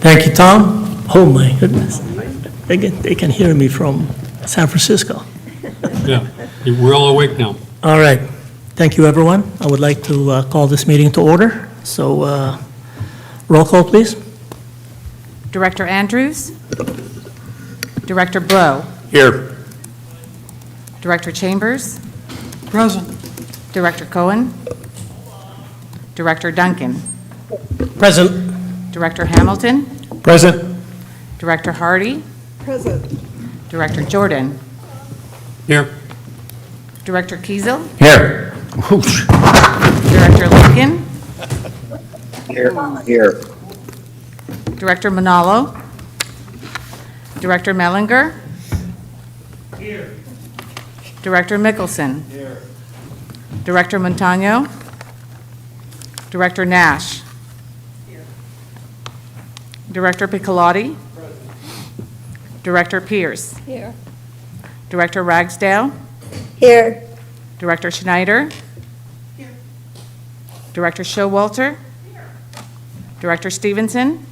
Thank you, Tom. Oh, my goodness. They can hear me from San Francisco. Yeah, we're all awake now. All right. Thank you, everyone. I would like to call this meeting to order. So roll call, please. Director Andrews. Director Blow. Here. Director Chambers. Present. Director Cohen. Director Duncan. Present. Director Hamilton. Present. Director Hardy. Present. Director Jordan. Here. Director Kiesel. Here. Director Lincoln. Here. Director Manalo. Director Mellinger. Here. Director Mickelson. Here. Director Montano. Director Nash. Here. Director Piccolotti. Director Pierce. Here. Director Ragsdale. Here. Director Schneider. Here. Director Showalter. Here. Director Stevenson.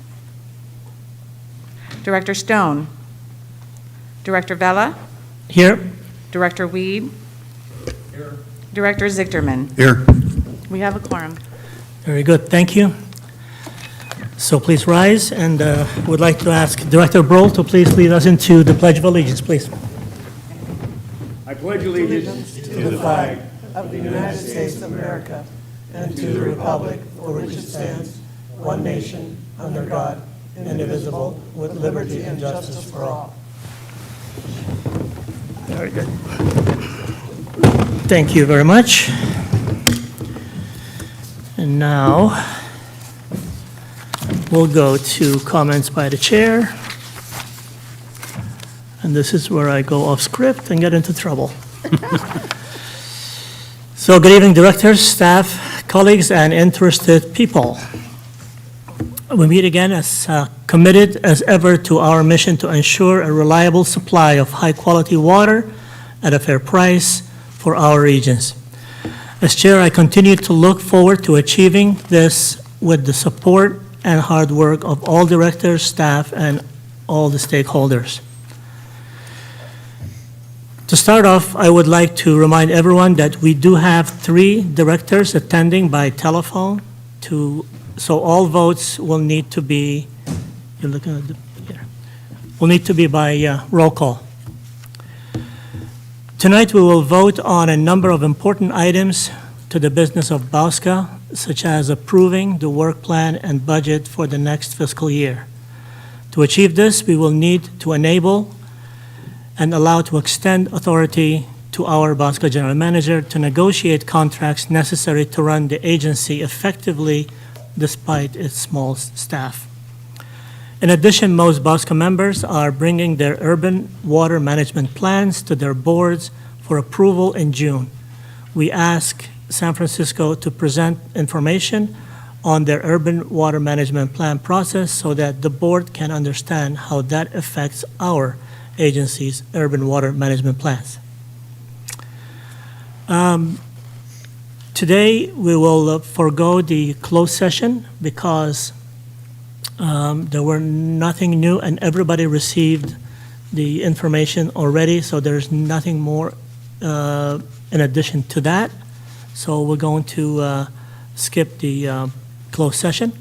Director Stone. Director Vella. Here. Director Weed. Here. Director Zichterman. Here. We have a quorum. Very good. Thank you. So please rise, and would like to ask Director Broll to please lead us into the Pledge of Allegiance, please. I pledge allegiance To the flag of the United States of America and to the republic for which it stands, one nation, under God, indivisible, with liberty and justice for all. Very good. Thank you very much. And now, we'll go to comments by the chair. And this is where I go off script and get into trouble. So good evening, directors, staff, colleagues, and interested people. We meet again as committed as ever to our mission to ensure a reliable supply of high-quality water at a fair price for our regions. As chair, I continue to look forward to achieving this with the support and hard work of all directors, staff, and all the stakeholders. To start off, I would like to remind everyone that we do have 3 directors attending by telephone, so all votes will need to be, you're looking at here, will need to be by roll call. Tonight, we will vote on a number of important items to the business of BAWSCA, such as approving the work plan and budget for the next fiscal year. To achieve this, we will need to enable and allow to extend authority to our BAWSCA General Manager to negotiate contracts necessary to run the agency effectively despite its small staff. In addition, most BAWSCA members are bringing their urban water management plans to their boards for approval in June. We ask San Francisco to present information on their urban water management plan process so that the board can understand how that affects our agency's urban water management plans. Today, we will forego the closed session because there were nothing new and everybody received the information already, so there's nothing more in addition to that. So we're going to skip the closed session.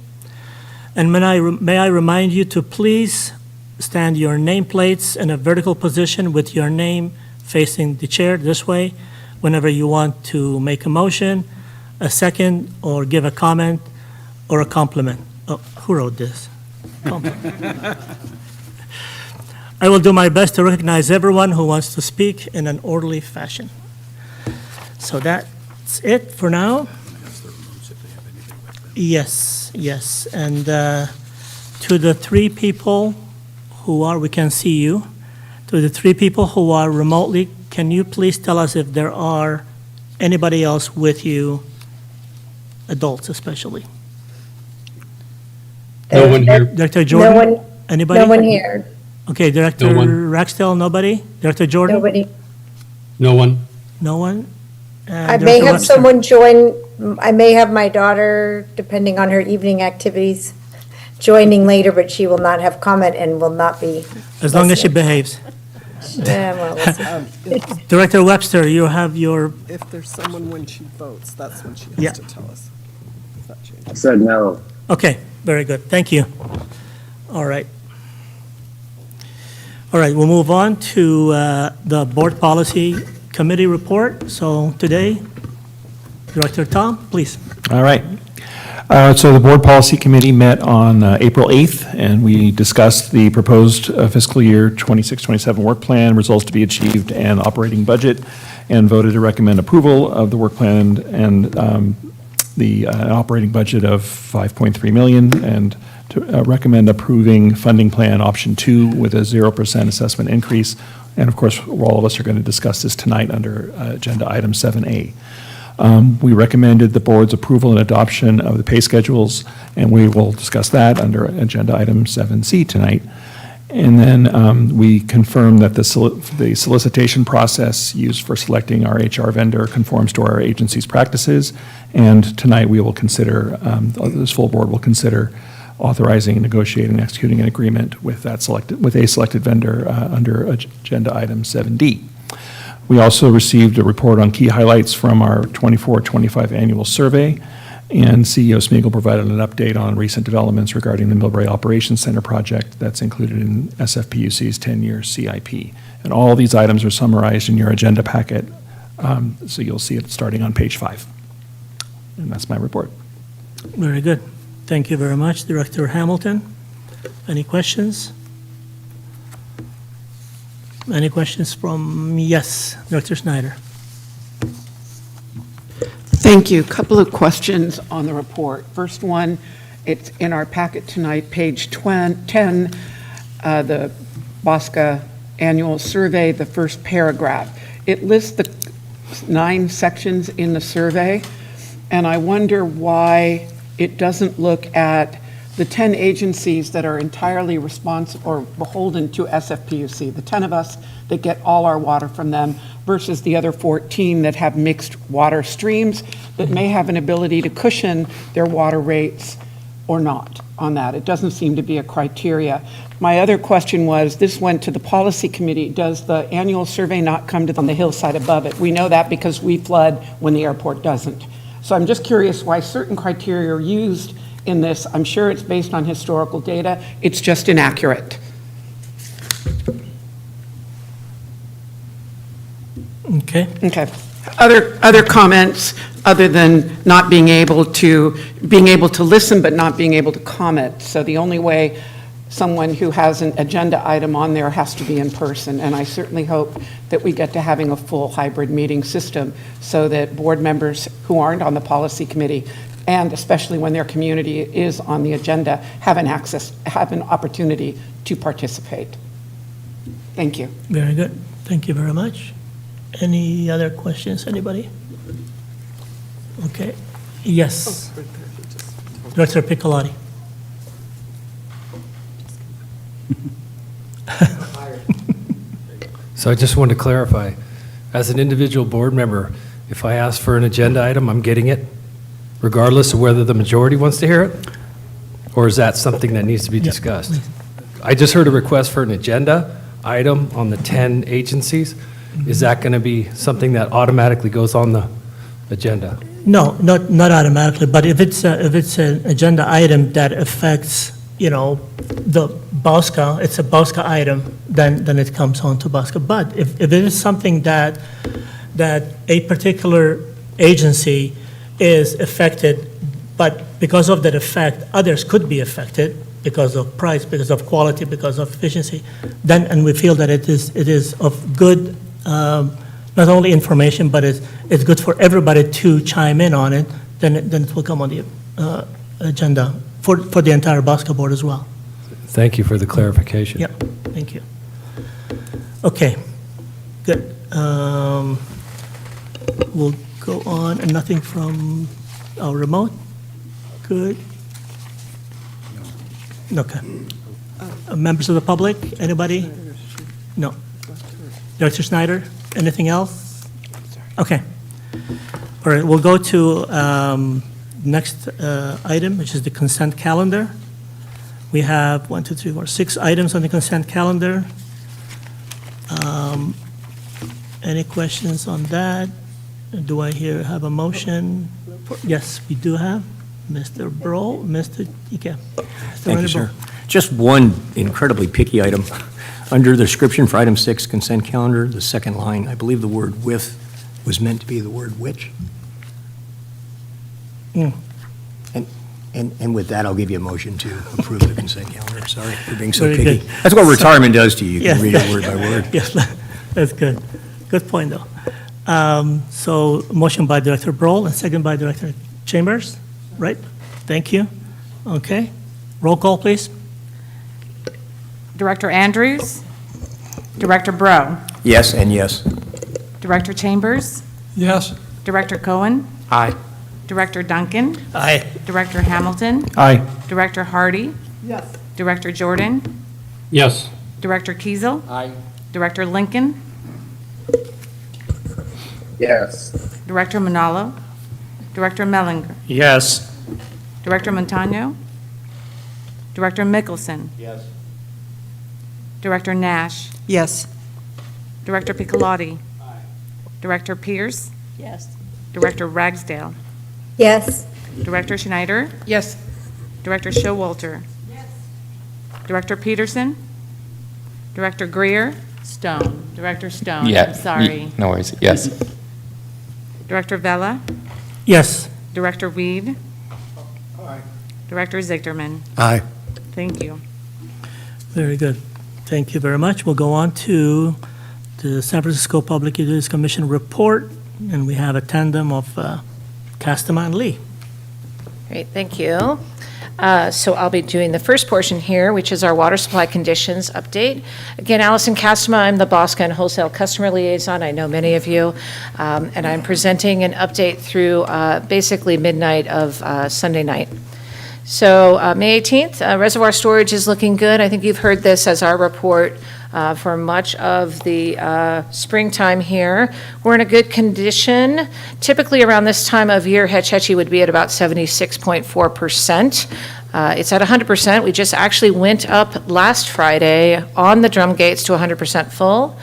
And may I remind you to please stand your nameplates in a vertical position with your name facing the chair this way whenever you want to make a motion, a second, or give a comment or a compliment. Oh, who wrote this? Compliment. I will do my best to recognize everyone who wants to speak in an orderly fashion. So that's it for now. Yes. And to the 3 people who are, we can see you. To the 3 people who are remotely, can you please tell us if there are anybody else with you, adults especially? No one here. Director Jordan? No one, Anybody? no one here. Okay, Director No one. Ragsdale, nobody? Director Jordan? Nobody. No one. No one? And I may Director have Webster? someone join, I may have my daughter, depending on her evening activities, joining later, but she will not have comment and will not be. As long as she listening. behaves. Well, we'll see. Director Webster, you have your, If there's someone when she votes, that's when she Yeah. has to tell us. If that changes. I said no. okay, very good, thank you. All right. All right, we'll move on to the Board Policy Committee report. So today, Director Tom, please. All right. So the Board Policy Committee met on April 8th, and we discussed the proposed fiscal year 26-27 work plan, results to be achieved, and operating budget, and voted to recommend approval of the work plan and the operating budget of $5.3 million, and to recommend approving funding plan option 2 with a 0% assessment increase. And of course, all of us are going to discuss this tonight under agenda item 7A. We recommended the board's approval and adoption of the pay schedules, and we will discuss that under agenda item 7C tonight. And then we confirmed that the solicitation process used for selecting our HR vendor conforms to our agency's practices. And tonight we will consider, this full board will consider authorizing, negotiating, and executing an agreement with a selected vendor under agenda item 7D. We also received a report on key highlights from our 24-25 annual survey, and CEO Smeagol provided an update on recent developments regarding the Millbrae Operations Center project that's included in SFPUC's 10-year CIP. And all these items are summarized in your agenda packet, so you'll see it starting on page 5. And that's my report. Very good. Thank you very much, Director Hamilton. Any questions? Any questions from, yes, Director Snyder? Thank you. Couple of questions on the report. First one, it's in our packet tonight, page 10, the BAWSCA annual survey, the first paragraph. It lists the 9 sections in the survey, and I wonder why it doesn't look at the 10 agencies that are entirely responsible or beholden to SFPUC, the 10 of us that get all our water from them, versus the other 14 that have mixed water streams that may have an ability to cushion their water rates or not on that. It doesn't seem to be a criteria. My other question was, this went to the policy committee. Does the annual survey not come to on the hillside above it? We know that because we flood when the airport doesn't. So I'm just curious why certain criteria are used in this. I'm sure it's based on historical data. It's just inaccurate. Okay. Okay. Other comments other than not being able to listen but not being able to comment. So the only way someone who has an agenda item on there has to be in person, and I certainly hope that we get to having a full hybrid meeting system so that board members who aren't on the policy committee, and especially when their community is on the agenda, have an opportunity to participate. Thank you. Very good. Thank you very much. Any other questions, anybody? Okay. Yes. Director Piccolotti. So I just wanted to clarify, as an individual board member, if I ask for an agenda item, I'm getting it, regardless of whether the majority wants to hear it? Or is that something that needs to be discussed? please. I just heard a request for an agenda item on the 10 agencies. Is that going to be something that automatically goes on the agenda? No, not automatically, but if it's an agenda item that affects, the BAWSCA, it's a BAWSCA item, then it comes on to BAWSCA. But if it is something that a particular agency is affected, but because of that effect, others could be affected because of price, because of quality, because of efficiency, then, and we feel that it is of good, not only information, but it's good for everybody to chime in on it, then it will come on the agenda for the entire BAWSCA board as well. Thank you for the clarification. Yep, thank you. Okay, good. We'll go on, and nothing from our remote? Good. Okay. Members of the public, anybody? No. Director Snyder, anything else? Okay. All right, we'll go to next item, which is the consent calendar. We have 1, 2, 3, 4, 6 items on the consent calendar. Any questions on that? Do I have a motion? Yes, we do have. Mr. Bro, Mr. Ike. Thank you, sir. Just one incredibly picky item. Under the description for item 6, consent calendar, the second line, I believe the word "with" was meant to be the word "which." Mm. And with that, I'll give you a motion to approve the consent calendar. Sorry for being so Very picky. good. That's what retirement does to you. You Yes. can read it word by word. Yes, that's good. Good point, though. So motion by Director Broll and second by Director Chambers, right? Thank you. Okay. Roll call, please. Director Andrews, Director Bro, Yes and yes. Director Chambers, Yes. Director Cohen, Aye. Director Duncan, Aye. Director Hamilton, Aye. Director Hardy, Yes. Director Jordan, Yes. Director Kiesel, Aye. Director Lincoln, Yes. Director Manalo, Director Mellinger, Yes. Director Montano, Director Mickelson, Yes. Director Nash, Yes. Director Piccolotti, Director Pierce, Yes. Director Ragsdale, Yes. Director Schneider, Yes. Director Showalter, Director Peterson, Director Greer, Stone, Director Stone, Yeah. I'm sorry, No worries. Yes. Director Vella, Yes. Director Weed, Director Zichterman. Aye. Thank you. Very good. Thank you very much. We'll go on to the San Francisco Public Utilities Commission report, and we have a tandem of Castema and Lee. Great, thank you. So I'll be doing the first portion here, which is our water supply conditions update. Again, Allison Castema, I'm the BAWSCA and Wholesale Customer Liaison. I know many of you. And I'm presenting an update through basically midnight of Sunday night. So May 18th, reservoir storage is looking good. I think you've heard this as our report for much of the springtime here. We're in a good condition. Typically around this time of year, Hetch Hetchy would be at about 76.4%. It's at 100%. We just actually went up last Friday on the drum gates to 100% full.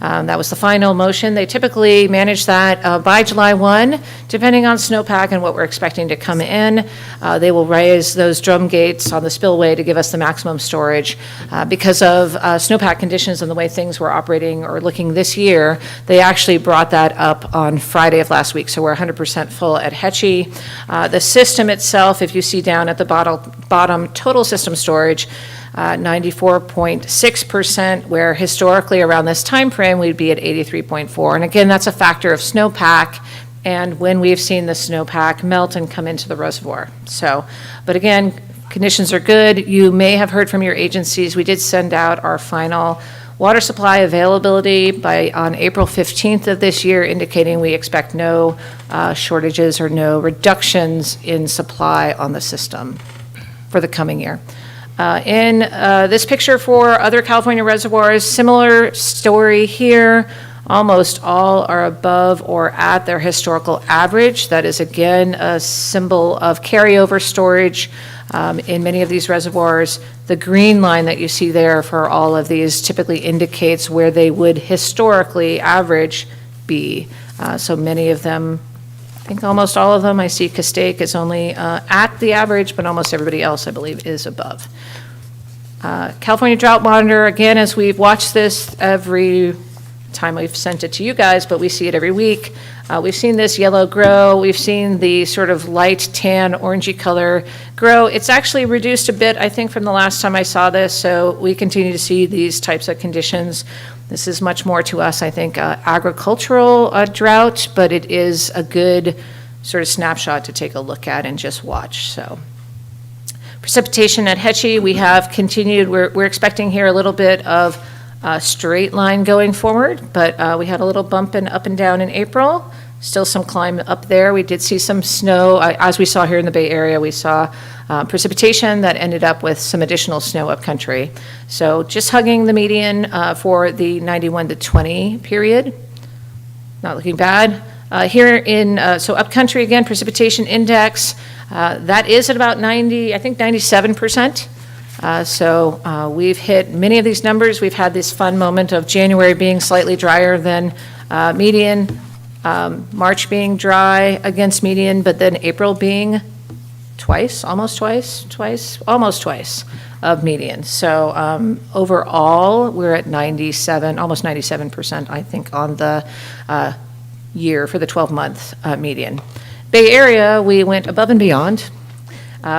That was the final motion. They typically manage that by July 1, depending on snowpack and what we're expecting to come in. They will raise those drum gates on the spillway to give us the maximum storage. Because of snowpack conditions and the way things were operating or looking this year, they actually brought that up on Friday of last week. So we're 100% full at Hetchy. The system itself, if you see down at the bottom total system storage, 94.6%, where historically around this time frame we'd be at 83.4. And again, that's a factor of snowpack and when we've seen the snowpack melt and come into the reservoir. So, but again, conditions are good. You may have heard from your agencies. We did send out our final water supply availability on April 15th of this year, indicating we expect no shortages or no reductions in supply on the system for the coming year. In this picture for other California reservoirs, similar story here. Almost all are above or at their historical average. That is, again, a symbol of carryover storage in many of these reservoirs. The green line that you see there for all of these typically indicates where they would historically average be. So many of them, I think almost all of them, I see Castaic is only at the average, but almost everybody else, I believe, is above. California Drought Monitor, again, as we've watched this every time we've sent it to you guys, but we see it every week. We've seen this yellow grow. We've seen the sort of light tan, orangey color grow. It's actually reduced a bit, I think, from the last time I saw this, so we continue to see these types of conditions. This is much more to us, I think, agricultural drought, but it is a good sort of snapshot to take a look at and just watch. So, precipitation at Hetchy, we have continued. We're expecting here a little bit of straight line going forward, but we had a little bump in up and down in April. Still some climb up there. We did see some snow. As we saw here in the Bay Area, we saw precipitation that ended up with some additional snow upcountry. So just hugging the median for the 91 to 20 period. Not looking bad. Here in, so upcountry again, precipitation index, that is at about 90, I think 97%. So we've hit many of these numbers. We've had this fun moment of January being slightly drier than median, March being dry against median, but then April being almost twice of median. So overall, we're at 97, almost 97%, I think, on the year for the 12-month median. Bay Area, we went above and beyond.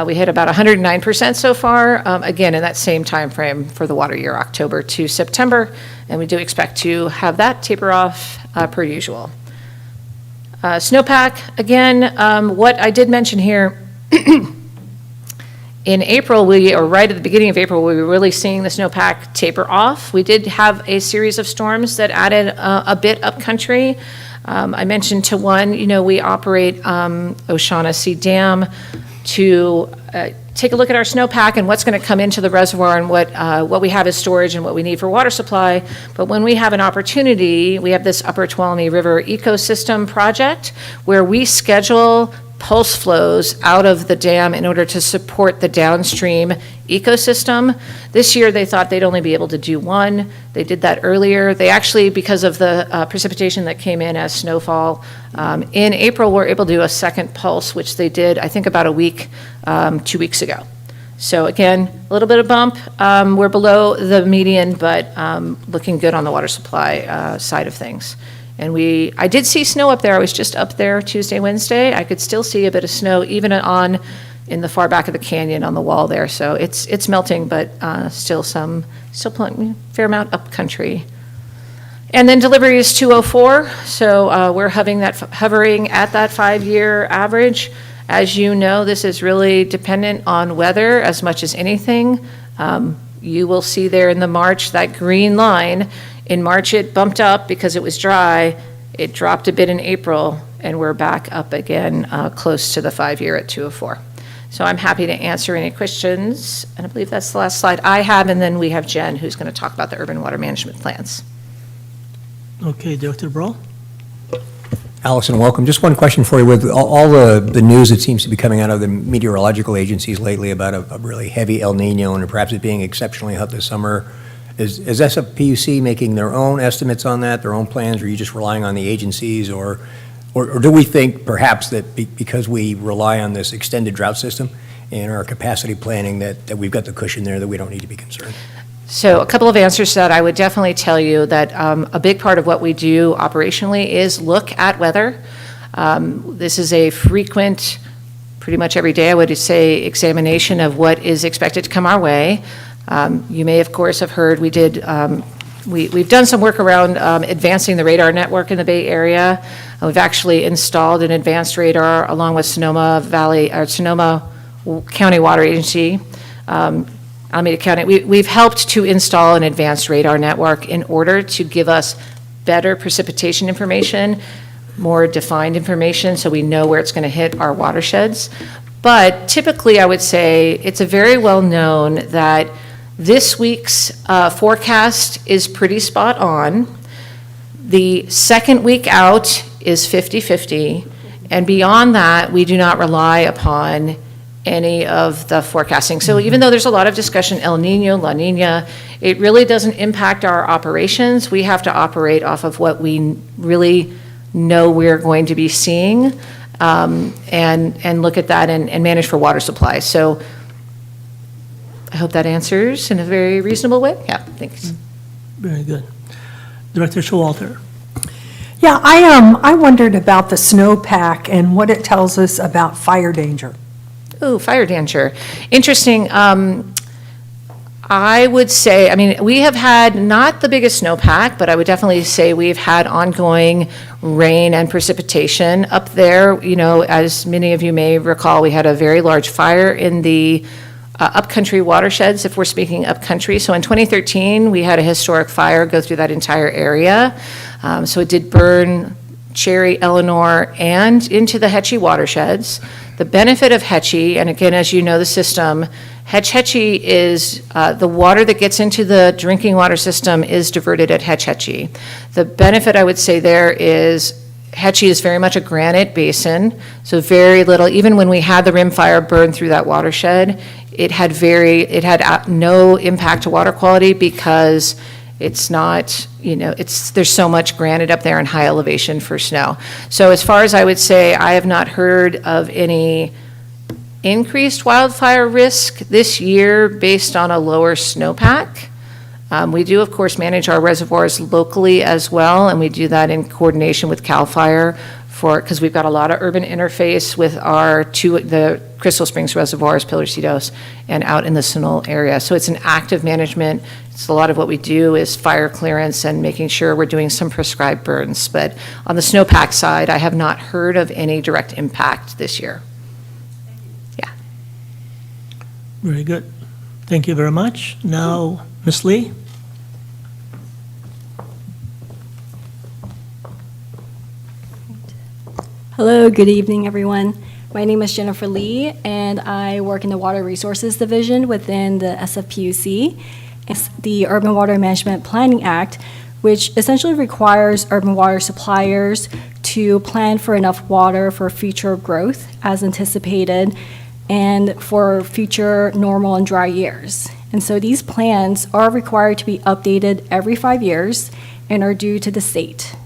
We hit about 109% so far, again, in that same time frame for the water year, October to September, and we do expect to have that taper off per usual. Snowpack, again, what I did mention here, in April, or right at the beginning of April, we were really seeing the snowpack taper off. We did have a series of storms that added a bit upcountry. I mentioned to one, we operate O'Shaughnessy Dam to take a look at our snowpack and what's going to come into the reservoir and what we have as storage and what we need for water supply. But when we have an opportunity, we have this Upper Tuolumne River Ecosystem Project where we schedule pulse flows out of the dam in order to support the downstream ecosystem. This year, they thought they'd only be able to do one. They did that earlier. They actually, because of the precipitation that came in as snowfall, in April, were able to do a second pulse, which they did, I think, about a week, 2 weeks ago. So again, a little bit of bump. We're below the median, but looking good on the water supply side of things. And I did see snow up there. I was just up there Tuesday, Wednesday. I could still see a bit of snow even in the far back of the canyon on the wall there. So it's melting, but still fair amount up country. And then delivery is 204. So we're hovering at that 5-year average. As you know, this is really dependent on weather as much as anything. You will see there in the March, that green line. In March, it bumped up because it was dry. It dropped a bit in April, and we're back up again close to the 5-year at 204. So I'm happy to answer any questions, and I believe that's the last slide I have, and then we have Jen, who's going to talk about the urban water management plans. Okay, Director Brawl? Allison, welcome. Just one question for you. With all the news that seems to be coming out of the meteorological agencies lately about a really heavy El Nino and perhaps it being exceptionally hot this summer, is SFPUC making their own estimates on that, their own plans, or are you just relying on the agencies, or do we think perhaps that because we rely on this extended drought system and our capacity planning that we've got the cushion there that we don't need to be concerned? So a couple of answers to that. I would definitely tell you that a big part of what we do operationally is look at weather. This is a frequent, pretty much every day, I would say, examination of what is expected to come our way. You may, of course, have heard we've done some work around advancing the radar network in the Bay Area. We've actually installed an advanced radar along with Sonoma County Water Agency, Alameda County. We've helped to install an advanced radar network in order to give us better precipitation information, more defined information, so we know where it's going to hit our watersheds. But typically, I would say it's a very well known that this week's forecast is pretty spot on. The second week out is 50-50, and beyond that, we do not rely upon any of the forecasting. So even though there's a lot of discussion, El Nino, La Nina, it really doesn't impact our operations. We have to operate off of what we really know we're going to be seeing, and look at that and manage for water supply. So I hope that answers in a very reasonable way. Yeah, thanks. Very good. Director Showalter? Yeah, I wondered about the snowpack and what it tells us about fire danger. Ooh, fire danger. Interesting. I would say, we have had not the biggest snowpack, but I would definitely say we've had ongoing rain and precipitation up there. As many of you may recall, we had a very large fire in the upcountry watersheds, if we're speaking upcountry. So in 2013, we had a historic fire go through that entire area. So it did burn Cherry, Eleanor, and into the Hetchy watersheds. The benefit of Hetchy, and again, as you know the system, Hetchy is the water that gets into the drinking water system is diverted at Hetchy. The benefit I would say there is Hetchy is very much a granite basin, so very little, even when we had the rim fire burn through that watershed, it had no impact to water quality because it's not, there's so much granite up there in high elevation for snow. So as far as I would say, I have not heard of any increased wildfire risk this year based on a lower snowpack. We do, of course, manage our reservoirs locally as well, and we do that in coordination with CAL FIRE because we've got a lot of urban interface with the Crystal Springs reservoirs, Pilarcitos, and out in the Sunol area. So it's an active management. It's a lot of what we do is fire clearance and making sure we're doing some prescribed burns. But on the snowpack side, I have not heard of any direct impact this year. Yeah. Very good. Thank you very much. Now, Ms. Lee? Hello, good evening, everyone. My name is Jennifer Lee, and I work in the Water Resources Division within the SFPUC. It's the Urban Water Management Planning Act, which essentially requires urban water suppliers to plan for enough water for future growth as anticipated and for future normal and dry years. And so these plans are required to be updated every 5 years and are due to the state.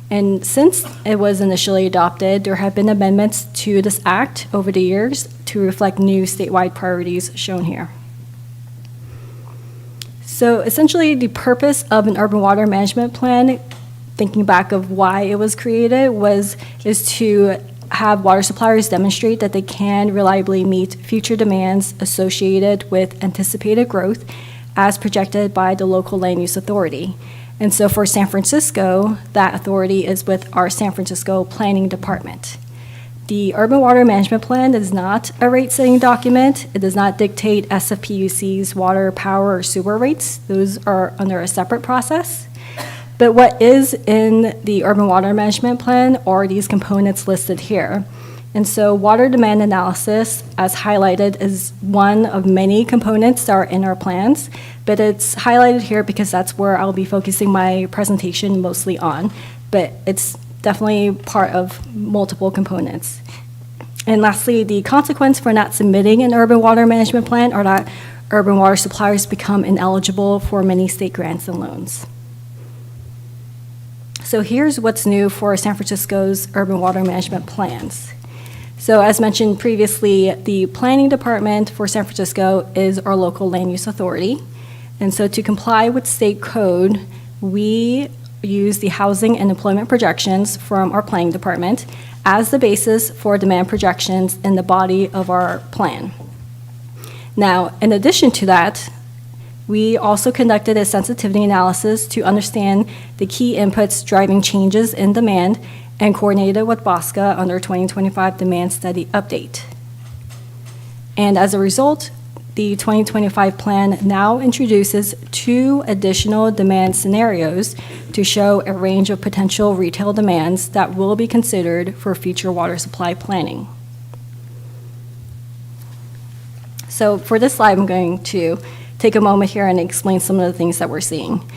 And since it was initially adopted, there have been amendments to this act over the years to reflect new statewide priorities shown here. So essentially, the purpose of an urban water management plan, thinking back of why it was created, is to have water suppliers demonstrate that they can reliably meet future demands associated with anticipated growth as projected by the local land use authority. And so for San Francisco, that authority is with our San Francisco Planning Department. The Urban Water Management Plan is not a rate-setting document. It does not dictate SFPUC's water, power, or sewer rates. Those are under a separate process. But what is in the Urban Water Management Plan are these components listed here. And so water demand analysis, as highlighted, is one of many components that are in our plans, but it's highlighted here because that's where I'll be focusing my presentation mostly on, but it's definitely part of multiple components. And lastly, the consequence for not submitting an urban water management plan are that urban water suppliers become ineligible for many state grants and loans. So here's what's new for San Francisco's urban water management plans. So as mentioned previously, the planning department for San Francisco is our local land use authority. And so to comply with state code, we use the housing and employment projections from our planning department as the basis for demand projections in the body of our plan. Now, in addition to that, we also conducted a sensitivity analysis to understand the key inputs driving changes in demand and coordinated with BAWSCA under 2025 Demand Study Update. And as a result, the 2025 plan now introduces 2 additional demand scenarios to show a range of potential retail demands that will be considered for future water supply planning. So for this slide, I'm going to take a moment here and explain some of the things that we're seeing.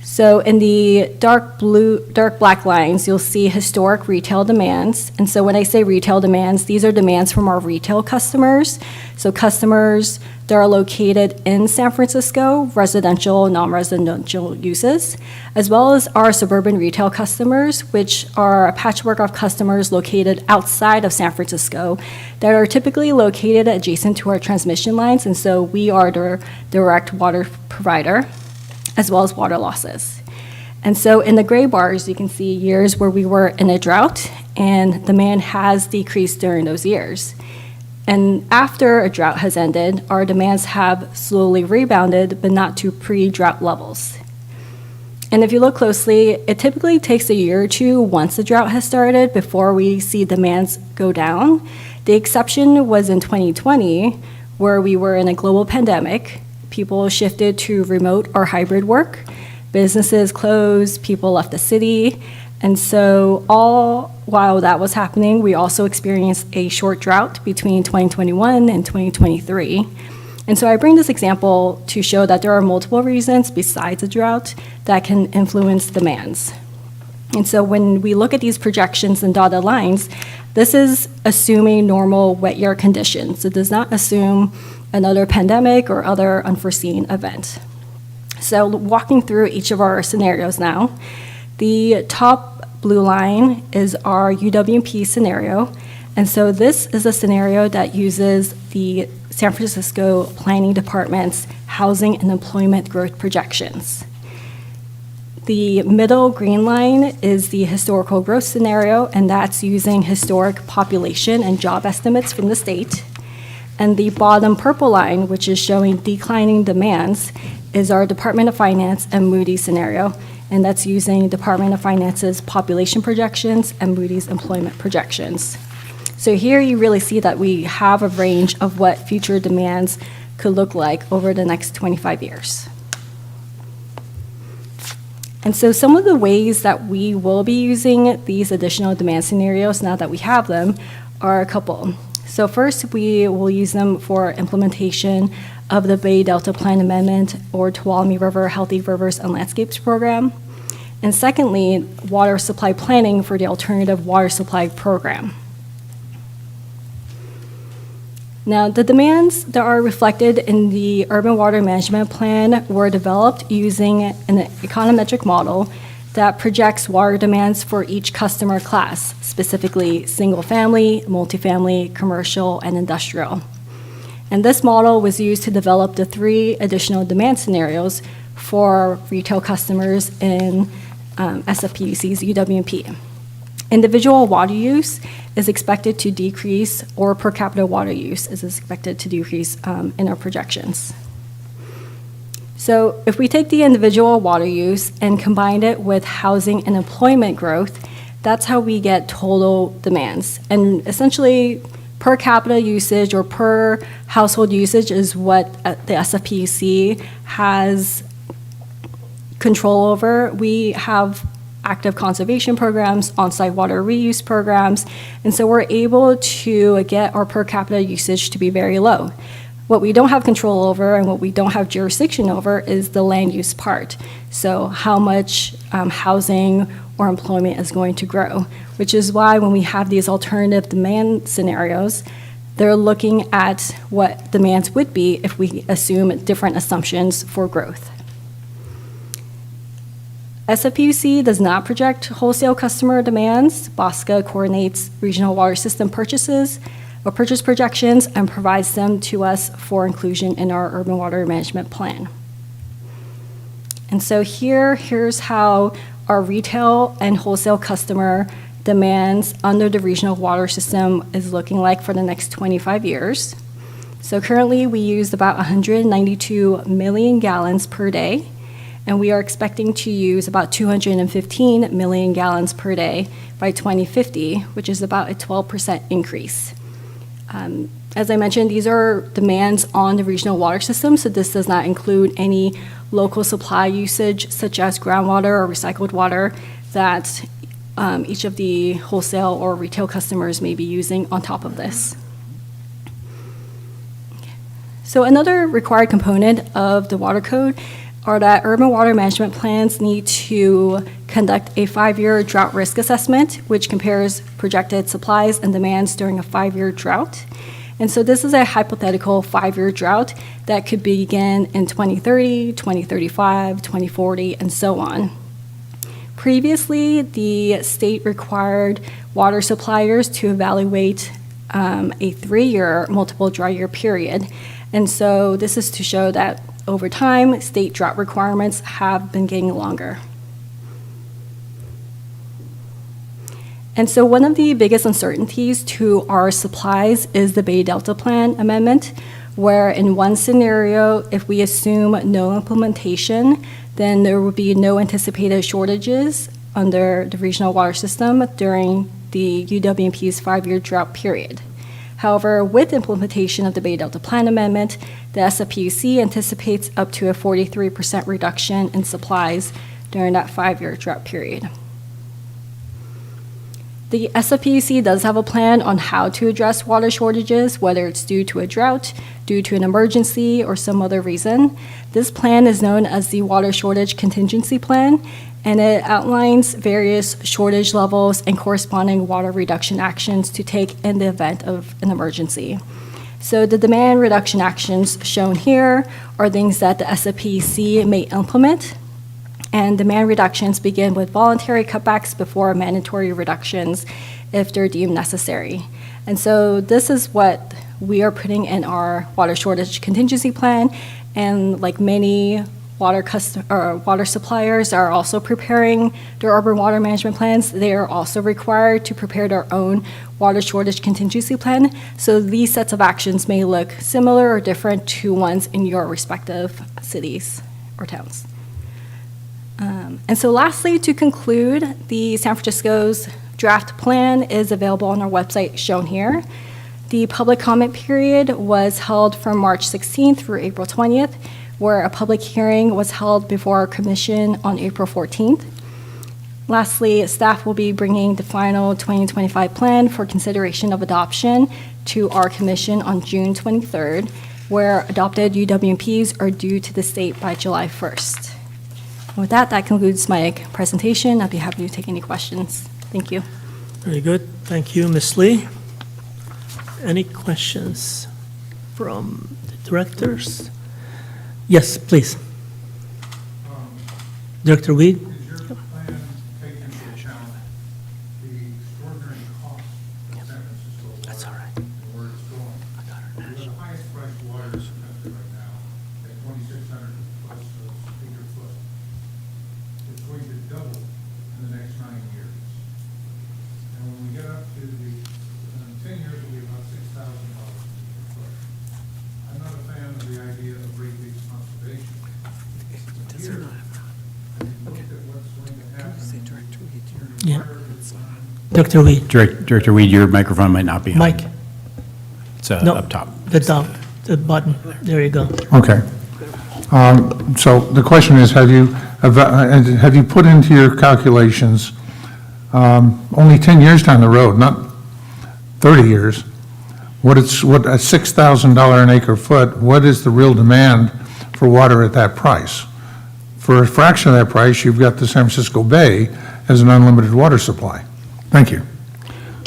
So in the dark black lines, you'll see historic retail demands. And so when I say retail demands, these are demands from our retail customers. So customers that are located in San Francisco, residential, non-residential uses, as well as our suburban retail customers, which are a patchwork of customers located outside of San Francisco that are typically located adjacent to our transmission lines. And so we are the direct water provider, as well as water losses. And so in the gray bars, you can see years where we were in a drought and demand has decreased during those years. And after a drought has ended, our demands have slowly rebounded, but not to pre-drought levels. And if you look closely, it typically takes a year or two once the drought has started before we see demands go down. The exception was in 2020, where we were in a global pandemic. People shifted to remote or hybrid work. Businesses closed, people left the city. And so all while that was happening, we also experienced a short drought between 2021 and 2023. And so I bring this example to show that there are multiple reasons besides a drought that can influence demands. And so when we look at these projections and dotted lines, this is assuming normal wet year conditions. It does not assume another pandemic or other unforeseen event. So walking through each of our scenarios now, the top blue line is our UWP scenario. And so this is a scenario that uses the San Francisco Planning Department's housing and employment growth projections. The middle green line is the historical growth scenario, and that's using historic population and job estimates from the state. And the bottom purple line, which is showing declining demands, is our Department of Finance and Moody's scenario, and that's using Department of Finance's population projections and Moody's employment projections. So here you really see that we have a range of what future demands could look like over the next 25 years. And so some of the ways that we will be using these additional demand scenarios now that we have them are a couple. So first, we will use them for implementation of the Bay Delta Plan Amendment or Tuolumne River Healthy Rivers and Landscapes Program. And secondly, water supply planning for the Alternative Water Supply Program. Now, the demands that are reflected in the Urban Water Management Plan were developed using an econometric model that projects water demands for each customer class, specifically single-family, multifamily, commercial, and industrial. And this model was used to develop the 3 additional demand scenarios for retail customers in SFPUC's UWP. Individual water use is expected to decrease, or per capita water use is expected to decrease in our projections. So if we take the individual water use and combine it with housing and employment growth, that's how we get total demands. And essentially, per capita usage or per household usage is what the SFPUC has control over. We have active conservation programs, on-site water reuse programs, and so we're able to get our per capita usage to be very low. What we don't have control over and what we don't have jurisdiction over is the land use part. So how much housing or employment is going to grow, which is why when we have these alternative demand scenarios, they're looking at what demands would be if we assume different assumptions for growth. SFPUC does not project wholesale customer demands. BAWSCA coordinates regional water system purchases or purchase projections and provides them to us for inclusion in our urban water management plan. And so here's how our retail and wholesale customer demands under the regional water system is looking like for the next 25 years. So currently we use about 192 million gallons per day, and we are expecting to use about 215 million gallons per day by 2050, which is about a 12% increase. As I mentioned, these are demands on the regional water system, so this does not include any local supply usage, such as groundwater or recycled water, that each of the wholesale or retail customers may be using on top of this. So another required component of the water code are that urban water management plans need to conduct a 5-year drought risk assessment, which compares projected supplies and demands during a 5-year drought. And so this is a hypothetical 5-year drought that could begin in 2030, 2035, 2040, and so on. Previously, the state required water suppliers to evaluate a 3-year multiple dry year period. And so this is to show that over time, state drought requirements have been getting longer. And so one of the biggest uncertainties to our supplies is the Bay Delta Plan Amendment, where in one scenario, if we assume no implementation, then there would be no anticipated shortages under the regional water system during the UWP's 5-year drought period. However, with implementation of the Bay Delta Plan Amendment, the SFPUC anticipates up to a 43% reduction in supplies during that 5-year drought period. The SFPUC does have a plan on how to address water shortages, whether it's due to a drought, due to an emergency, or some other reason. This plan is known as the Water Shortage Contingency Plan, and it outlines various shortage levels and corresponding water reduction actions to take in the event of an emergency. So the demand reduction actions shown here are things that the SFPUC may implement, and demand reductions begin with voluntary cutbacks before mandatory reductions if they're deemed necessary. And so this is what we are putting in our water shortage contingency plan, and like many water suppliers are also preparing their urban water management plans, they are also required to prepare their own water shortage contingency plan. So these sets of actions may look similar or different to ones in your respective cities or towns. And so lastly, to conclude, the San Francisco's draft plan is available on our website shown here. The public comment period was held from March 16th through April 20th, where a public hearing was held before our commission on April 14th. Lastly, staff will be bringing the final 2025 plan for consideration of adoption to our commission on June 23rd, where adopted UWMPs are due to the state by July 1st. With that, that concludes my presentation. I'd be happy to take any questions. Thank you. Very good. Thank you, Ms. Lee. Any questions from the directors? Yes, please. Director Weed? Does your plan take into account the extraordinary cost of San Francisco water? That's all right. And where it's going? We're the highest priced water in the country right now, at 2,600 plus acre foot. It's going to double in the next 9 years. And when we get up to the, 10 years, it'll be about $6,000 per foot. I'm not a fan of the idea of rate-based conservation. Here, look at what's going to happen. Yeah. Director Weed? Director Weed, your microphone might not be on. Mike? It's No. up top. The button. There you go. Okay. So the question is, have you put into your calculations, only 10 years down the road, not 30 years, what a $6,000 an acre foot, what is the real demand for water at that price? For a fraction of that price, you've got the San Francisco Bay as an unlimited water supply. Thank you.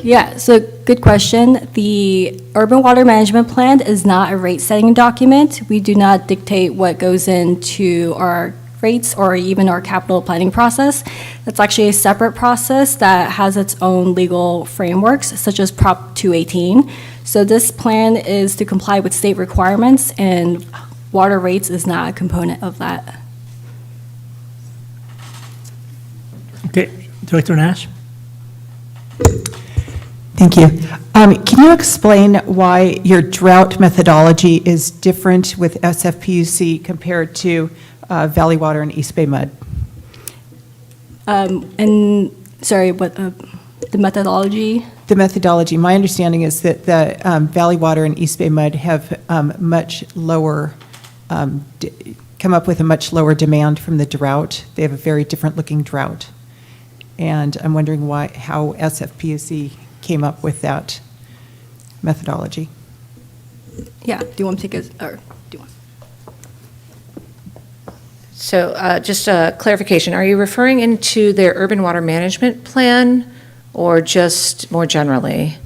Yeah, so good question. The Urban Water Management Plan is not a rate-setting document. We do not dictate what goes into our rates or even our capital planning process. That's actually a separate process that has its own legal frameworks, such as Prop 218. So this plan is to comply with state requirements, and water rates is not a component of that. Okay, Director Nash? Thank you. Can you explain why your drought methodology is different with SFPUC compared to Valley Water and East Bay Mud? And, sorry, what, the methodology? The methodology, my understanding is that the Valley Water and East Bay Mud have much lower, come up with a much lower demand from the drought. They have a very different looking drought. And I'm wondering how SFPUC came up with that methodology. Yeah, do you want to take a, or do you want? So just a clarification, are you referring into their urban water management plan or just more generally?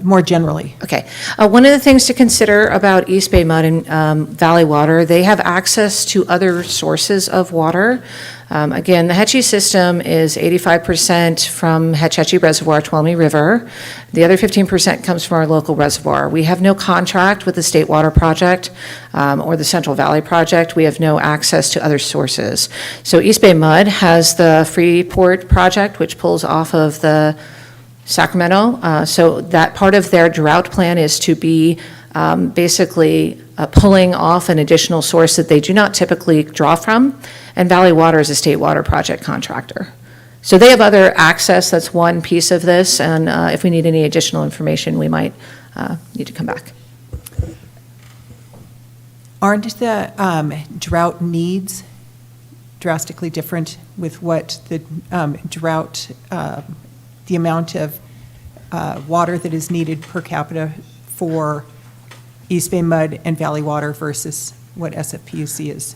More generally. Okay. One of the things to consider about East Bay Mud and Valley Water, they have access to other sources of water. Again, the Hetchy system is 85% from Hetch Hetchy Reservoir, Tuolumne River. The other 15% comes from our local reservoir. We have no contract with the State Water Project or the Central Valley Project. We have no access to other sources. So East Bay Mud has the Freeport Project, which pulls off of the Sacramento. So that part of their drought plan is to be basically pulling off an additional source that they do not typically draw from. And Valley Water is a state water project contractor. So they have other access. That's one piece of this. And if we need any additional information, we might need to come back. Aren't the drought needs drastically different with what the drought, the amount of water that is needed per capita for East Bay Mud and Valley Water versus what SFPUC is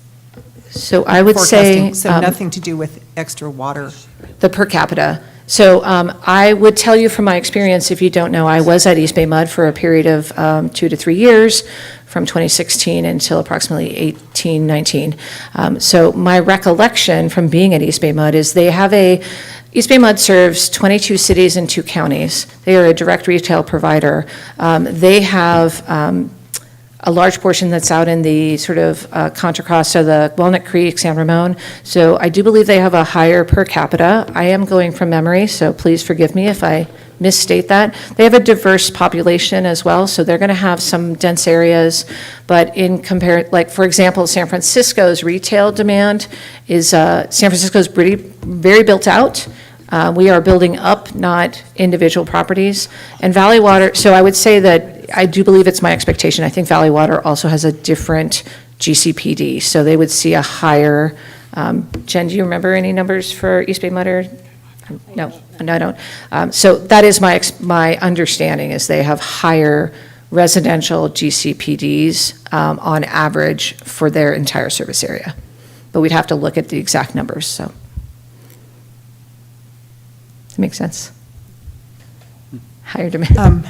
So I would Forecasting, say. so nothing to do with extra water. The per capita. So I would tell you from my experience, if you don't know, I was at East Bay Mud for a period of 2 to 3 years, from 2016 until approximately 18, 19. So my recollection from being at East Bay Mud is East Bay Mud serves 22 cities and 2 counties. They are a direct retail provider. They have a large portion that's out in the sort of Contra Costa, the Walnut Creek, San Ramon. So I do believe they have a higher per capita. I am going from memory, so please forgive me if I misstate that. They have a diverse population as well, so they're going to have some dense areas. But like for example, San Francisco's retail demand is, San Francisco's very built out. We are building up, not individual properties. And Valley Water, so I would say that I do believe it's my expectation. I think Valley Water also has a different GCPD, so they would see a higher, Jen, do you remember any numbers for East Bay Mud? No, I don't. So that is my understanding, is they have higher residential GCPDs on average for their entire service area. But we'd have to look at the exact numbers, so. Makes sense? Higher demand.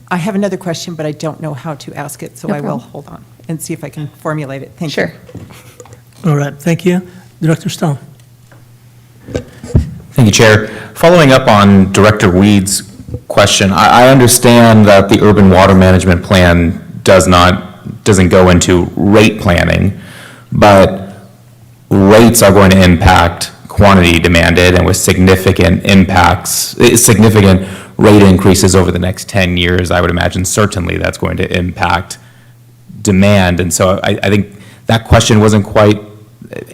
I have another question, but I don't know how to ask it, so No I will problem. hold on and see if I can formulate it. Thank you. Sure. All right, thank you. Director Stone. Thank you, Chair. Following up on Director Weed's question, I understand that the urban water management plan doesn't go into rate planning, but rates are going to impact quantity demanded, and with significant rate increases over the next 10 years, I would imagine certainly that's going to impact demand. And so I think that question wasn't quite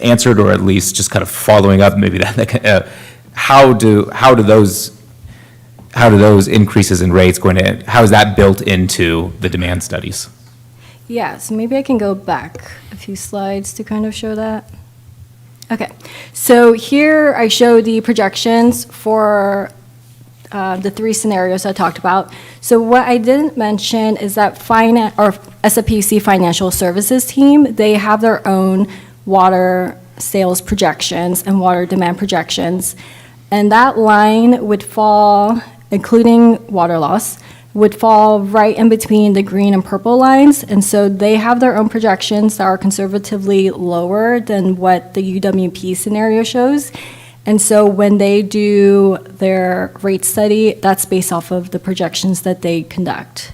answered, or at least just kind of following up, maybe that, how do those increases in rates how is that built into the demand studies? Yeah, so maybe I can go back a few slides to kind of show that. Okay, so here I show the projections for the 3 scenarios I talked about. So what I didn't mention is that SFPUC Financial Services team, they have their own water sales projections and water demand projections. And that line would fall, including water loss, would fall right in between the green and purple lines. And so they have their own projections that are conservatively lower than what the UWP scenario shows. And so when they do their rate study, that's based off of the projections that they conduct.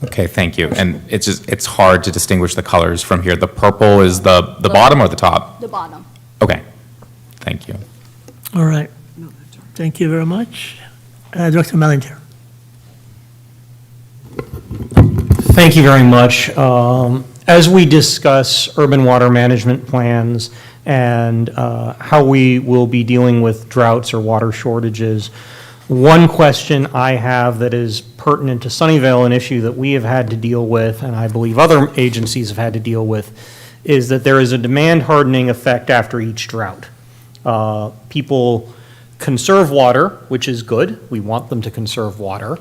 Okay, thank you. And it's hard to distinguish the colors from here. The purple is the bottom or the top? The bottom. Okay, thank you. All right, thank you very much. Director Mellinger. Thank you very much. As we discuss urban water management plans and how we will be dealing with droughts or water shortages, one question I have that is pertinent to Sunnyvale, an issue that we have had to deal with, and I believe other agencies have had to deal with, is that there is a demand hardening effect after each drought. People conserve water, which is good. We want them to conserve water.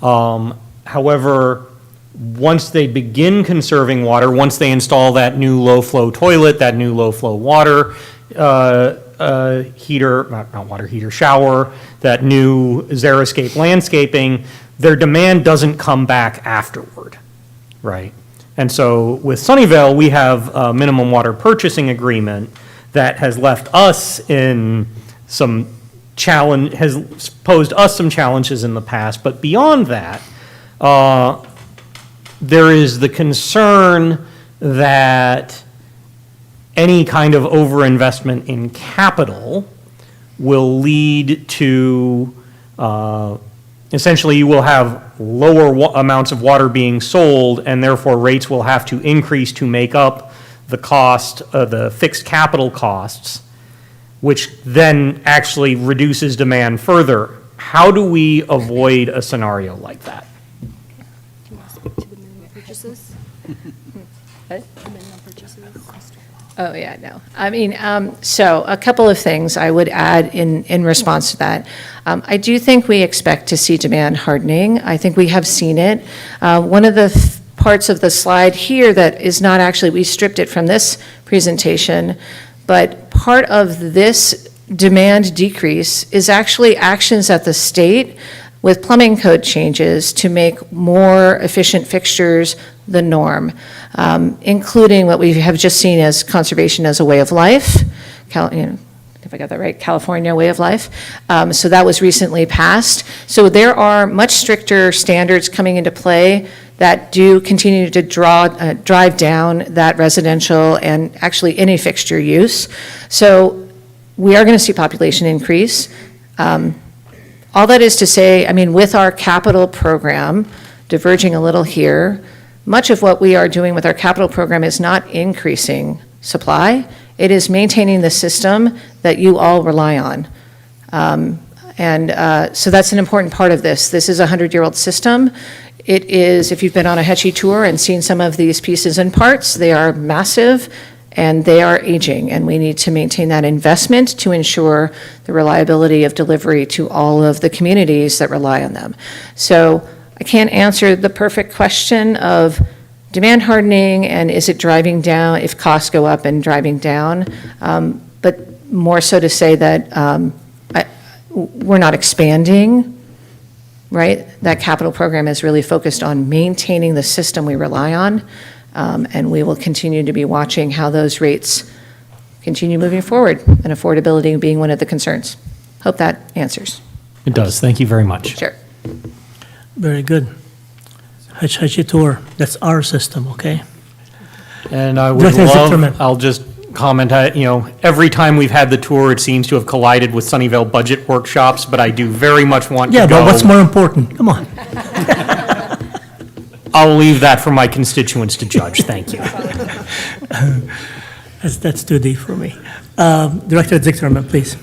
However, once they begin conserving water, once they install that new low-flow toilet, that new low-flow water heater, not water heater, shower, that new Xeriscape landscaping, their demand doesn't come back afterward, right? And so with Sunnyvale, we have a minimum water purchasing agreement that has left us in some challenge, has posed us some challenges in the past. But beyond that, there is the concern that any kind of overinvestment in capital will lead to, essentially you will have lower amounts of water being sold, and therefore rates will have to increase to make up the cost of the fixed capital costs, which then actually reduces demand further. How do we avoid a scenario like that? Do you want to speak to the minimum purchases? What? The minimum purchases? Oh, yeah, no. I mean, so a couple of things I would add in response to that. I do think we expect to see demand hardening. I think we have seen it. One of the parts of the slide here that is not actually, we stripped it from this presentation, but part of this demand decrease is actually actions at the state with plumbing code changes to make more efficient fixtures the norm, including what we have just seen as conservation as a way of life, if I got that right, California way of life. So that was recently passed. So there are much stricter standards coming into play that do continue to drive down that residential and actually any fixture use. So we are going to see population increase. All that is to say, I mean, with our capital program, diverging a little here, much of what we are doing with our capital program is not increasing supply. It is maintaining the system that you all rely on. So that's an important part of this. This is a 100-year-old system. It is, if you've been on a Hetchy tour and seen some of these pieces and parts, they are massive and they are aging, and we need to maintain that investment to ensure the reliability of delivery to all of the communities that rely on them. So I can't answer the perfect question of demand hardening and is it driving down, if costs go up and driving down, but more so to say that we're not expanding, right? That capital program is really focused on maintaining the system we rely on, and we will continue to be watching how those rates continue moving forward, and affordability being one of the concerns. Hope that answers. It does. Thank you very much. Sure. Very good. Hetchy tour, that's our system, okay? And I would Director Zimmerman. love, I'll just comment, every time we've had the tour, it seems to have collided with Sunnyvale budget workshops, but I do very much want to go. Yeah, but what's more important? Come on. I'll leave that for my constituents to judge. Thank you. That's too deep for me. Director Zimmerman, please.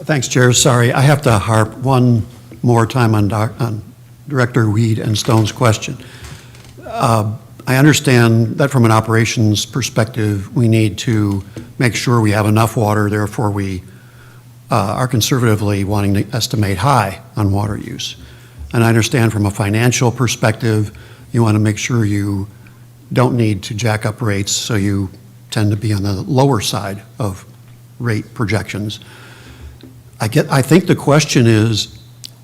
Thanks, Chair. Sorry, I have to harp one more time on Director Weed and Stone's question. I understand that from an operations perspective, we need to make sure we have enough water, therefore we are conservatively wanting to estimate high on water use. And I understand from a financial perspective, you want to make sure you don't need to jack up rates, so you tend to be on the lower side of rate projections. I think the question is,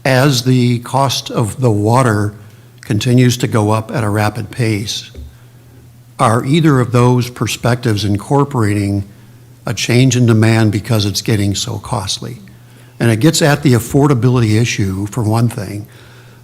as the cost of the water continues to go up at a rapid pace, are either of those perspectives incorporating a change in demand because it's getting so costly? And it gets at the affordability issue, for one thing,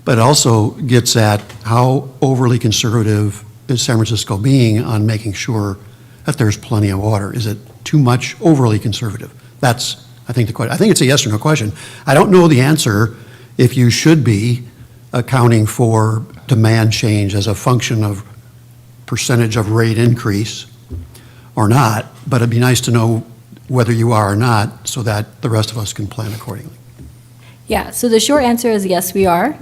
but also gets at how overly conservative is San Francisco being on making sure that there's plenty of water. Is it too much overly conservative? That's, I think, the question. I think it's a yes or no question. I don't know the answer if you should be accounting for demand change as a function of percentage of rate increase or not, but it'd be nice to know whether you are or not so that the rest of us can plan accordingly. Yeah, so the short answer is yes, we are.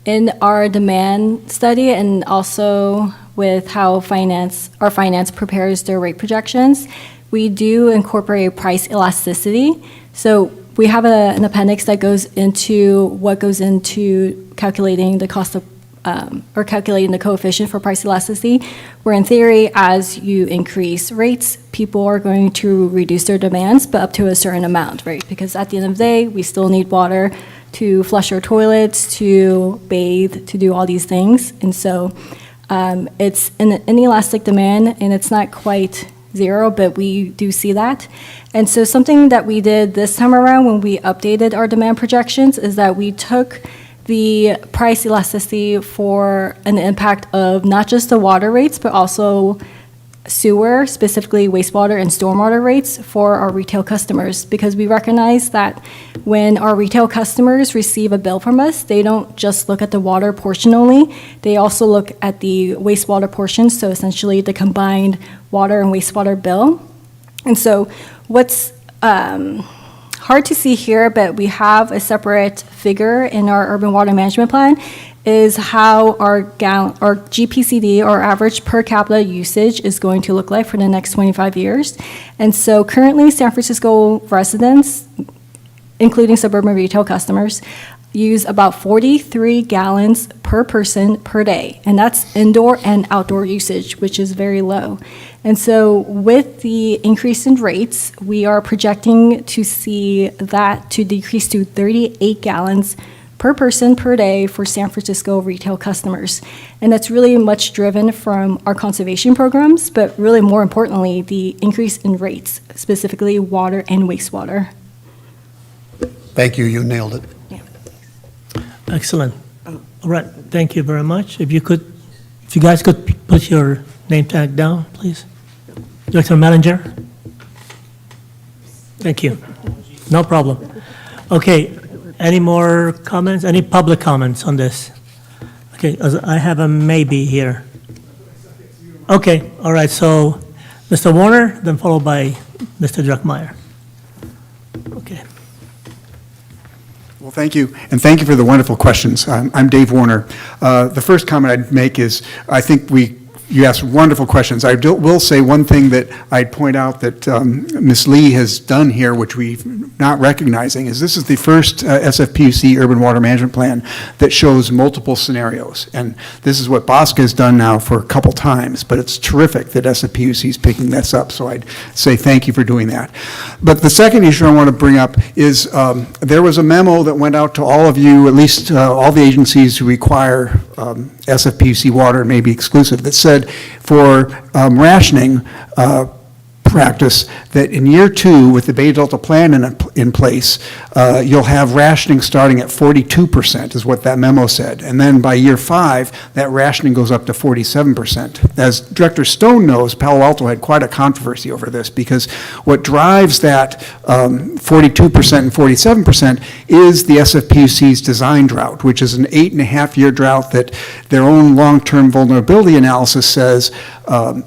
In our demand study and also with how our finance prepares their rate projections, we do incorporate price elasticity. So we have an appendix that goes into what goes into calculating the cost of, or calculating the coefficient for price elasticity, where in theory, as you increase rates, people are going to reduce their demands, but up to a certain amount, right? Because at the end of the day, we still need water to flush our toilets, to bathe, to do all these things. And so it's an inelastic demand, and it's not quite zero, but we do see that. And so something that we did this time around when we updated our demand projections is that we took the price elasticity for an impact of not just the water rates, but also sewer, specifically wastewater and stormwater rates for our retail customers, because we recognize that when our retail customers receive a bill from us, they don't just look at the water portion only, they also look at the wastewater portion, so essentially the combined water and wastewater bill. And so what's hard to see here, but we have a separate figure in our urban water management plan, is how our GPCD, or average per capita usage, is going to look like for the next 25 years. And so currently, San Francisco residents, including suburban retail customers, use about 43 gallons per person per day, and that's indoor and outdoor usage, which is very low. And so with the increase in rates, we are projecting to see that to decrease to 38 gallons per person per day for San Francisco retail customers. And that's really much driven from our conservation programs, but really more importantly, the increase in rates, specifically water and wastewater. Thank you, you nailed it. Excellent. All right, thank you very much. If you guys could put your name tag down, please. Director Manager? Thank you. No problem. Okay, any more comments? Any public comments on this? Okay, I have a maybe here. Okay, all right, so Mr. Warner, then followed by Mr. Druckmeyer. Okay. Well, thank you, and thank you for the wonderful questions. I'm Dave Warner. The first comment I'd make is, I think you asked wonderful questions. I will say one thing that I'd point out that Ms. Lee has done here, which we're not recognizing, is this is the first SFPUC Urban Water Management Plan that shows multiple scenarios. And this is what BAWSCA has done now for a couple times, but it's terrific that SFPUC is picking this up, so I'd say thank you for doing that. But the second issue I want to bring up is there was a memo that went out to all of you, at least all the agencies who require SFPUC water, maybe exclusive, that said for rationing practice that in year 2, with the Bay Delta plan in place, you'll have rationing starting at 42% is what that memo said. And then by year 5, that rationing goes up to 47%. As Director Stone knows, Palo Alto had quite a controversy over this because what drives that 42% and 47% is the SFPUC's design drought, which is an 8.5-year drought that their own long-term vulnerability analysis says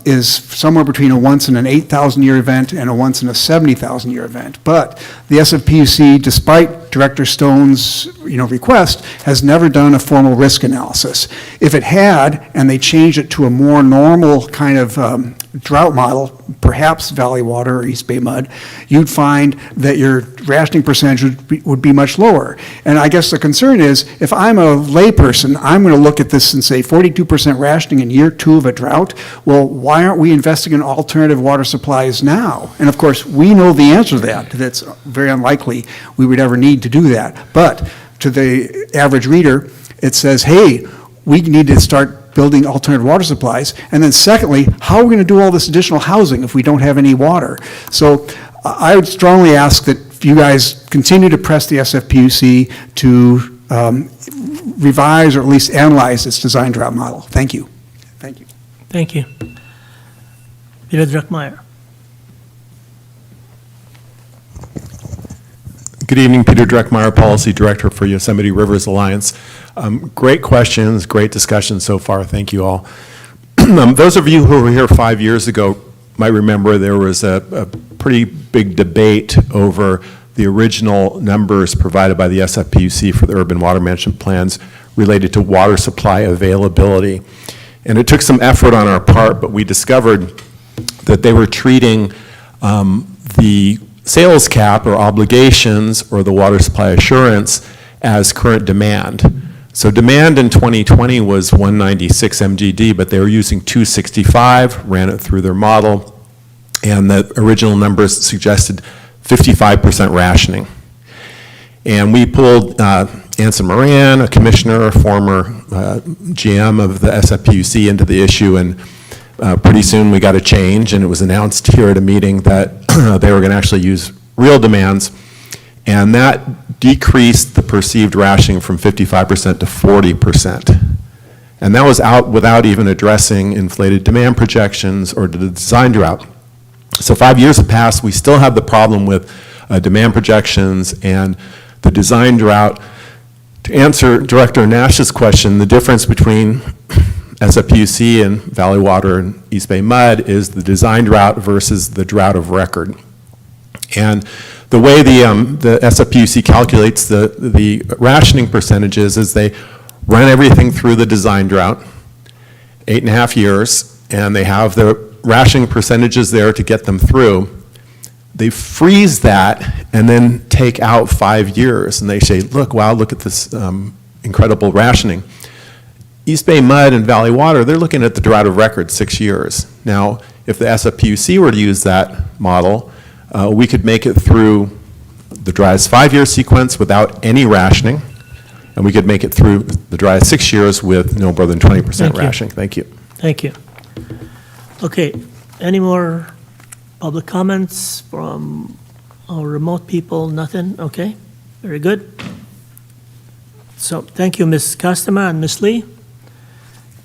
is somewhere between a once in an 8,000-year event and a once in a 70,000-year event. But the SFPUC, despite Director Stone's request, has never done a formal risk analysis. If it had, and they changed it to a more normal kind of drought model, perhaps Valley Water or East Bay Mud, you'd find that your rationing percentage would be much lower. And I guess the concern is, if I'm a layperson, I'm going to look at this and say 42% rationing in year 2 of a drought. Well, why aren't we investing in alternative water supplies now? And of course, we know the answer to that. That's very unlikely we would ever need to do that. But to the average reader, it says, hey, we need to start building alternative water supplies. And then secondly, how are we going to do all this additional housing if we don't have any water? So I would strongly ask that you guys continue to press the SFPUC to revise or at least analyze its design drought model. Thank you. Thank you. Thank you. Peter Druckmeyer. Good evening, Peter Druckmeyer, Policy Director for Yosemite Rivers Alliance. Great questions, great discussion so far. Thank you all. Those of you who were here 5 years ago might remember there was a pretty big debate over the original numbers provided by the SFPUC for the urban water management plans related to water supply availability. And it took some effort on our part, but we discovered that they were treating the sales cap or obligations or the water supply assurance as current demand. So demand in 2020 was 196 MGD, but they were using 265, ran it through their model, and the original numbers suggested 55% rationing. And we pulled Anson Moran, a commissioner, a former GM of the SFPUC, into the issue, and pretty soon we got a change, and it was announced here at a meeting that they were going to actually use real demands, and that decreased the perceived rationing from 55% to 40%. And that was out without even addressing inflated demand projections or the design drought. So 5 years have passed, we still have the problem with demand projections and the design drought. To answer Director Nash's question, the difference between SFPUC and Valley Water and East Bay Mud is the design drought versus the drought of record. And the way the SFPUC calculates the rationing percentages is they run everything through the design drought, 8.5 years, and they have the rationing percentages there to get them through. they freeze that and then take out 5 years, and they say, look, wow, look at this incredible rationing. East Bay Mud and Valley Water, they're looking at the drought of record, 6 years. Now, if the SFPUC were to use that model, we could make it through the driest 5-year sequence without any rationing, and we could make it through the driest 6 years with no more than 20% Thank you. rationing. Thank you. Thank you. Okay, any more public comments from our remote people? Nothing? Okay, very good. So thank you, Ms. Costema and Ms. Lee.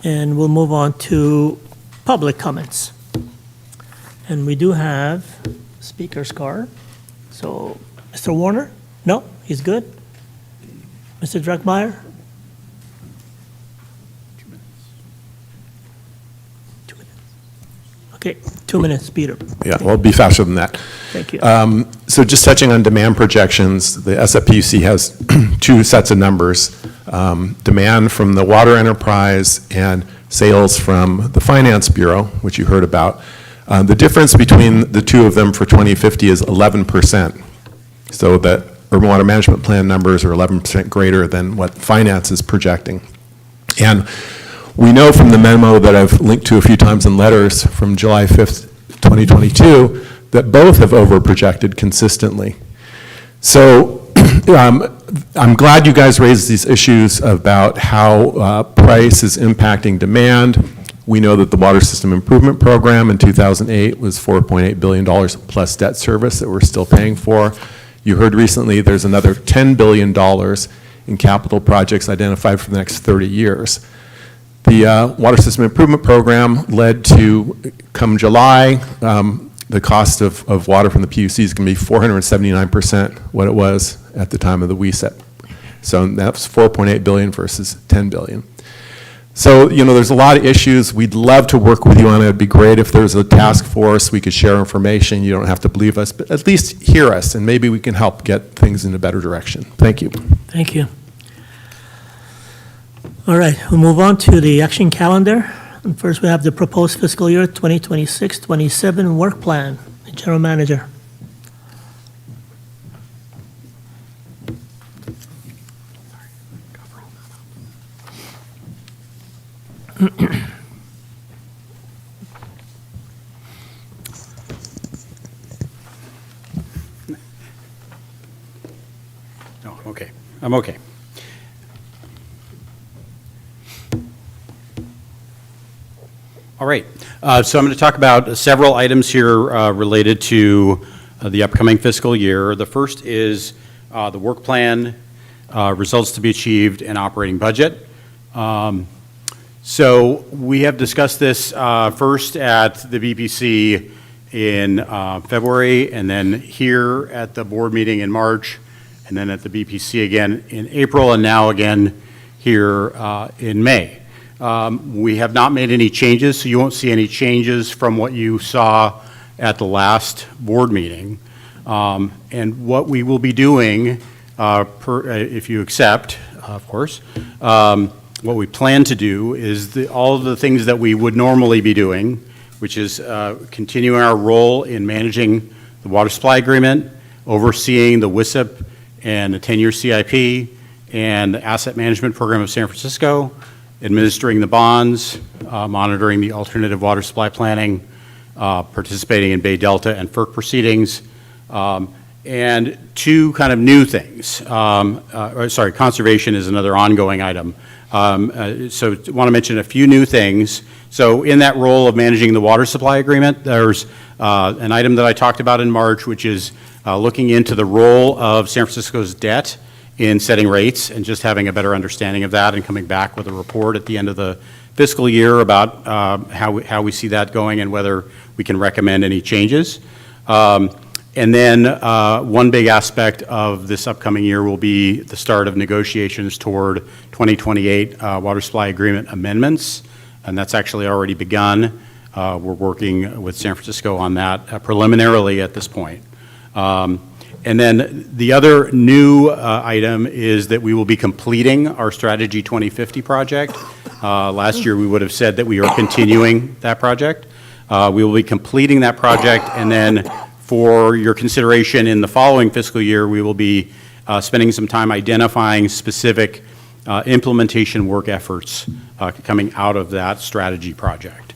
And we'll move on to public comments. And we do have speaker's card. So, Mr. Warner? No, he's good. Mr. Druckmeyer? 2 minutes. Okay, 2 minutes, Peter. Yeah, well, it'll be faster than that. Thank you. So just touching on demand projections, the SFPUC has 2 sets of numbers, demand from the water enterprise and sales from the Finance Bureau, which you heard about. The difference between the 2 of them for 2050 is 11%. So the urban water management plan numbers are 11% greater than what finance is projecting. And we know from the memo that I've linked to a few times in letters from July 5th, 2022, that both have overprojected consistently. So I'm glad you guys raised these issues about how price is impacting demand. We know that the Water System Improvement Program in 2008 was $4.8 billion plus debt service that we're still paying for. You heard recently there's another $10 billion in capital projects identified for the next 30 years. The Water System Improvement Program led to, come July, the cost of water from the PUC is going to be 479% what it was at the time of the WESET. So that's $4.8 billion versus $10 billion. So, you know, there's a lot of issues. We'd love to work with you on it. It'd be great if there's a task force, we could share information. You don't have to believe us, but at least hear us, and maybe we can help get things in a better direction. Thank you. Thank you. All right, we'll move on to the action calendar. And first, we have the proposed fiscal year 2026-27 work plan. The General Manager. Oh, okay. I'm okay. All right. So I'm going to talk about several items here related to the upcoming fiscal year. The first is the work plan, results to be achieved, and operating budget. So we have discussed this first at the BPC in February, and then here at the board meeting in March, and then at the BPC again in April, and now again here in May. We have not made any changes, so you won't see any changes from what you saw at the last board meeting. And what we will be doing, if you accept, of course, what we plan to do is all of the things that we would normally be doing, which is continuing our role in managing the water supply agreement, overseeing the WISIP and the 10-year CIP, and the asset management program of San Francisco, administering the bonds, monitoring the alternative water supply planning, participating in Bay Delta and FERC proceedings, and 2 kind of new things. Conservation is another ongoing item. So I want to mention a few new things. So in that role of managing the water supply agreement, there's an item that I talked about in March, which is looking into the role of San Francisco's debt in setting rates and just having a better understanding of that and coming back with a report at the end of the fiscal year about how we see that going and whether we can recommend any changes. And then one big aspect of this upcoming year will be the start of negotiations toward 2028 water supply agreement amendments, and that's actually already begun. We're working with San Francisco on that preliminarily at this point. And then the other new item is that we will be completing our Strategy 2050 project. Last year we would have said that we are continuing that project. We will be completing that project and then For your consideration in the following fiscal year, we will be spending some time identifying specific implementation work efforts coming out of that strategy project.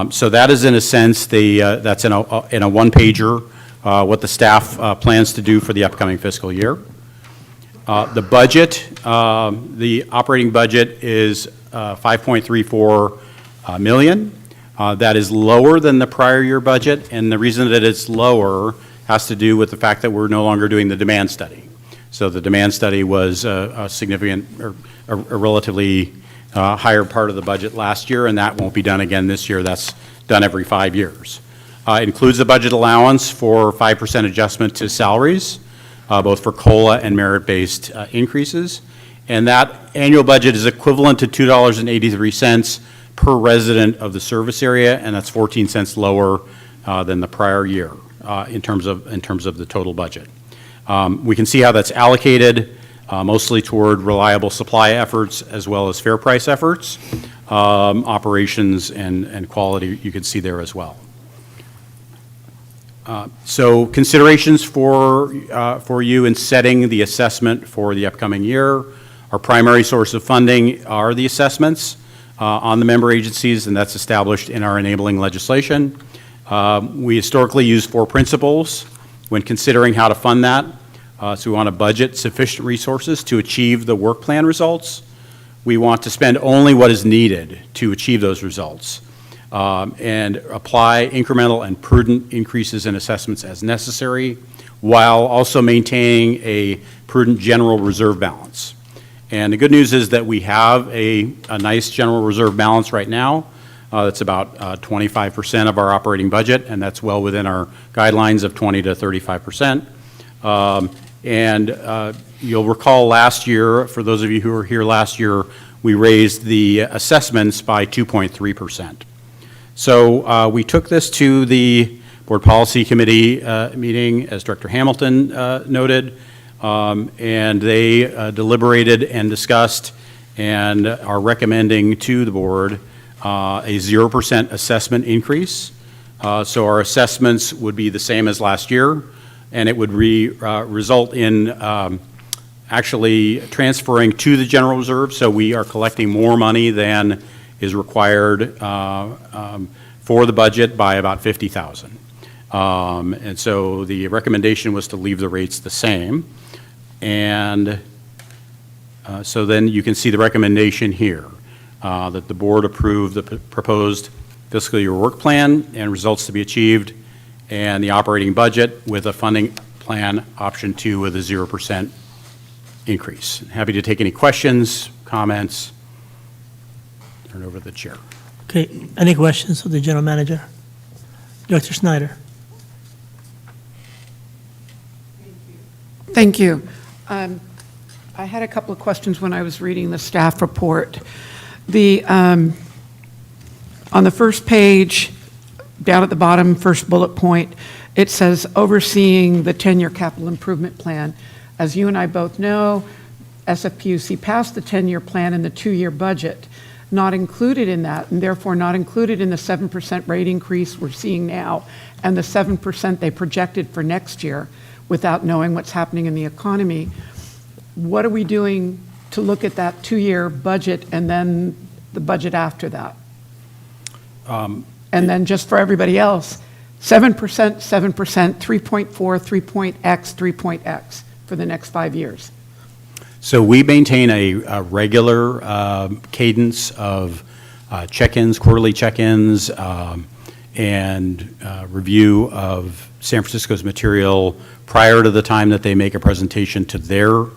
So that is, in a sense, that's in a one-pager, what the staff plans to do for the upcoming fiscal year. The budget, the operating budget is $5.34 million. That is lower than the prior year budget, and the reason that it's lower has to do with the fact that we're no longer doing the demand study. So the demand study was a significant, or a relatively higher part of the budget last year, and that won't be done again this year. That's done every 5 years. It includes the budget allowance for 5% adjustment to salaries, both for COLA and merit-based increases. And that annual budget is equivalent to $2.83 per resident of the service area, and that's 14 cents lower than the prior year in terms of the total budget. We can see how that's allocated, mostly toward reliable supply efforts as well as fair price efforts, operations and quality you can see there as well. So considerations for you in setting the assessment for the upcoming year. Our primary source of funding are the assessments on the member agencies, and that's established in our enabling legislation. We historically use 4 principles when considering how to fund that. So we want to budget sufficient resources to achieve the work plan results. We want to spend only what is needed to achieve those results, and apply incremental and prudent increases in assessments as necessary, while also maintaining a prudent general reserve balance. And the good news is that we have a nice general reserve balance right now. That's about 25% of our operating budget, and that's well within our guidelines of 20 to 35%. You'll recall last year, for those of you who were here last year, we raised the assessments by 2.3%. So we took this to the Board Policy Committee meeting, as Director Hamilton noted, and they deliberated and discussed and are recommending to the board a 0% assessment increase. So our assessments would be the same as last year, and it would result in actually transferring to the general reserve. So we are collecting more money than is required for the budget by about $50,000. And so the recommendation was to leave the rates the same. And so then you can see the recommendation here, that the board approve the proposed fiscal year work plan and results to be achieved, and the operating budget with a funding plan option 2 with a 0% increase. Happy to take any questions, comments. Turn over to the chair. Okay, any questions of the general manager? Dr. Snyder? Thank you. I had a couple of questions when I was reading the staff report. On the first page, down at the bottom, first bullet point, it says overseeing the 10-year capital improvement plan. As you and I both know, SFPUC passed the 10-year plan and the 2-year budget. Not included in that, and therefore not included in the 7% rate increase we're seeing now and the 7% they projected for next year, without knowing what's happening in the economy. What are we doing to look at that 2-year budget and then the budget after that? And then just for everybody else, 7%, 7%, 3.4, 3.x, 3.x for the next 5 years. So we maintain a regular cadence of check-ins, quarterly check-ins, and review of San Francisco's material prior to the time that they make a presentation to the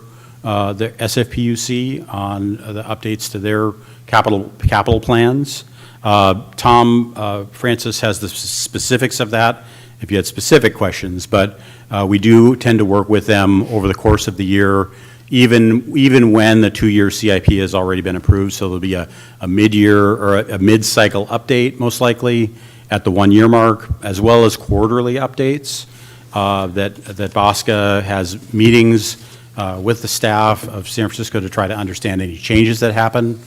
SFPUC on the updates to their capital plans. Tom Francis has the specifics of that if you had specific questions, but we do tend to work with them over the course of the year, even when the 2-year CIP has already been approved. So there'll be a mid-year or a mid-cycle update, most likely, at the 1-year mark, as well as quarterly updates. That BAWSCA has meetings with the staff of San Francisco to try to understand any changes that happen.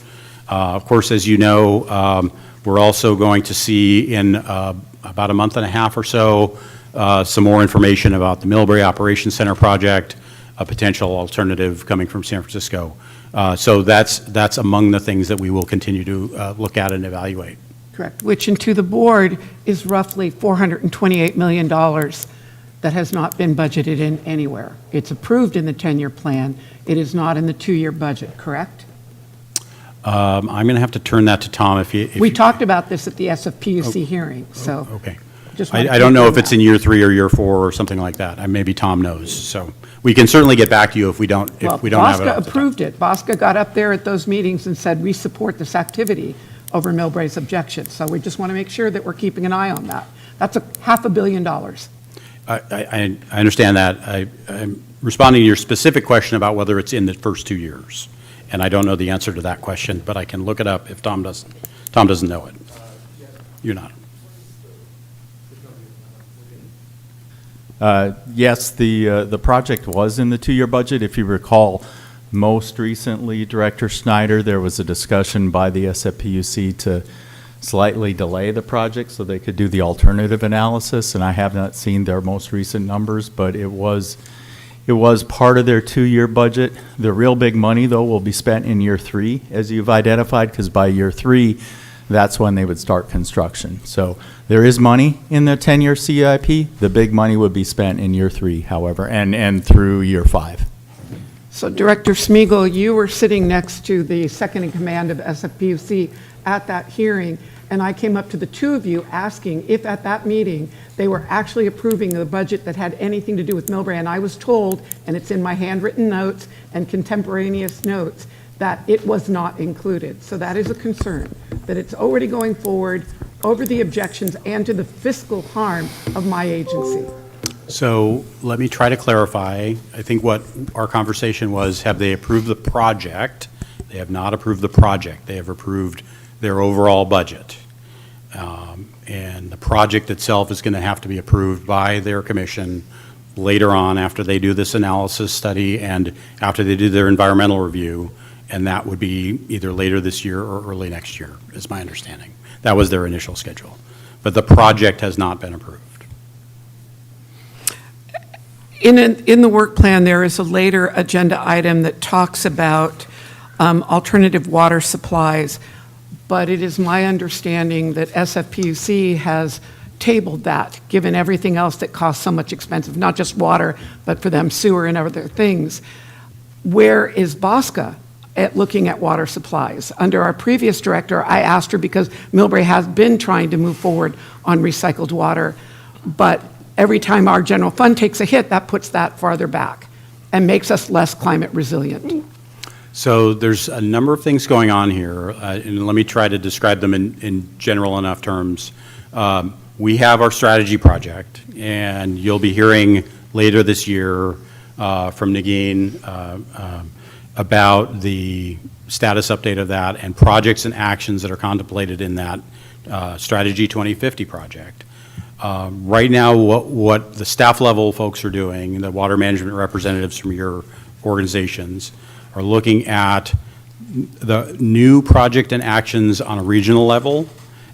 Of course, as you know, we're also going to see in about a month and a half or so some more information about the Millbrae Operations Center project, a potential alternative coming from San Francisco. So that's among the things that we will continue to look at and evaluate. Correct, which into the board is roughly $428 million that has not been budgeted in anywhere. It's approved in the 10-year plan. It is not in the 2-year budget, correct? I'm going to have to turn that to Tom if you. We talked about this at the SFPUC hearing, so. Okay. just wanted to I don't know if confirm it's in year 3 or year 4 or something like that. Maybe Tom knows. So we can certainly get back to you if we don't have it. Well, BAWSCA approved it. BAWSCA got up there at those meetings and said, we support this activity over Millbrae's objections. So we just want to make sure that we're keeping an eye on that. That's $500 million. I understand that. I'm responding to your specific question about whether it's in the first 2 years. And I don't know the answer to that question, but I can look it up if Tom doesn't. Tom doesn't know it. You're not. Yes, the project was in the 2-year budget. If you recall, most recently, Director Schneider, there was a discussion by the SFPUC to slightly delay the project so they could do the alternative analysis, and I have not seen their most recent numbers, but it was part of their 2-year budget. The real big money, though, will be spent in year 3, as you've identified, because by year 3, that's when they would start construction. So there is money in the 10-year CIP. The big money would be spent in year 3, however, and through year 5. So Director Smeagol, you were sitting next to the second in command of SFPUC at that hearing, and I came up to the two of you asking if at that meeting they were actually approving the budget that had anything to do with Millbrae, and I was told, and it's in my handwritten notes and contemporaneous notes, that it was not included. So that is a concern, that it's already going forward over the objections and to the fiscal harm of my agency. So let me try to clarify. I think what our conversation was, have they approved the project? They have not approved the project. They have approved their overall budget. And the project itself is going to have to be approved by their commission later on after they do this analysis study and after they do their environmental review. And that would be either later this year or early next year, is my understanding. That was their initial schedule. But the project has not been approved. In the work plan, there is a later agenda item that talks about alternative water supplies, but it is my understanding that SFPUC has tabled that, given everything else that costs so much expensive, not just water, but for them sewer and other things. Where is BAWSCA at looking at water supplies? Under our previous director, I asked her because Millbrae has been trying to move forward on recycled water, but every time our general fund takes a hit, that puts that farther back and makes us less climate resilient. So there's a number of things going on here, and let me try to describe them in general enough terms. We have our strategy project, and you'll be hearing later this year from Nagin about the status update of that and projects and actions that are contemplated in that Strategy 2050 project. Right now, what the staff level folks are doing, the water management representatives from your organizations, are looking at the new project and actions on a regional level,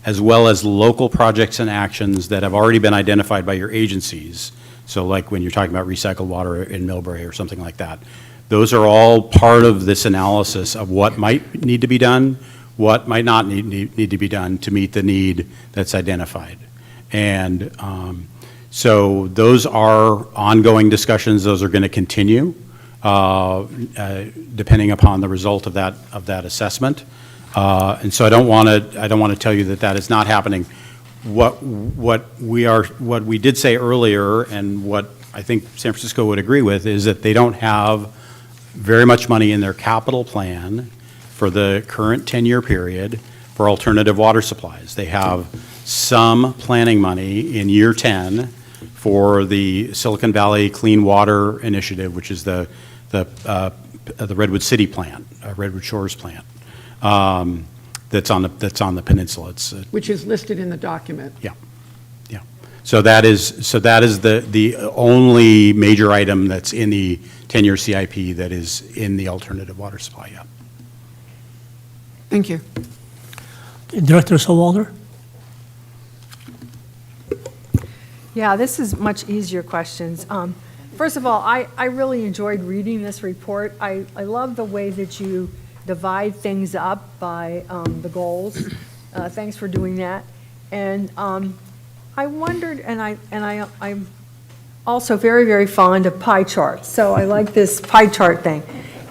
as well as local projects and actions that have already been identified by your agencies. So like when you're talking about recycled water in Millbrae or something like that. Those are all part of this analysis of what might need to be done, what might not need to be done to meet the need that's identified. And so those are ongoing discussions. Those are going to continue depending upon the result of that assessment. And so I don't want to tell you that is not happening. What we did say earlier, and what I think San Francisco would agree with, is that they don't have very much money in their capital plan for the current 10-year period for alternative water supplies. They have some planning money in year 10 for the Silicon Valley Clean Water Initiative, which is the Redwood City plant, Redwood Shores plant, that's on the peninsula. Which is listed in the document. Yeah. So that is the only major item that's in the 10-year CIP that is in the alternative water supply. Yeah. Thank you. Director Showalter? Yeah, this is much easier questions. First of all, I really enjoyed reading this report. I love the way that you divide things up by the goals. Thanks for doing that. And I wondered, and I'm also very, very fond of pie charts, so I like this pie chart thing.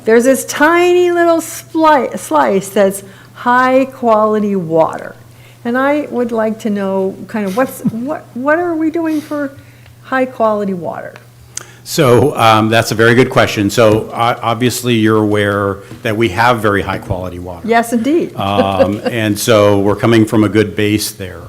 There's this tiny little slice that's high-quality water. And I would like to know kind of what are we doing for high-quality water? So that's a very good question. So obviously, you're aware that we have very high-quality water. Yes, indeed. And so we're coming from a good base there.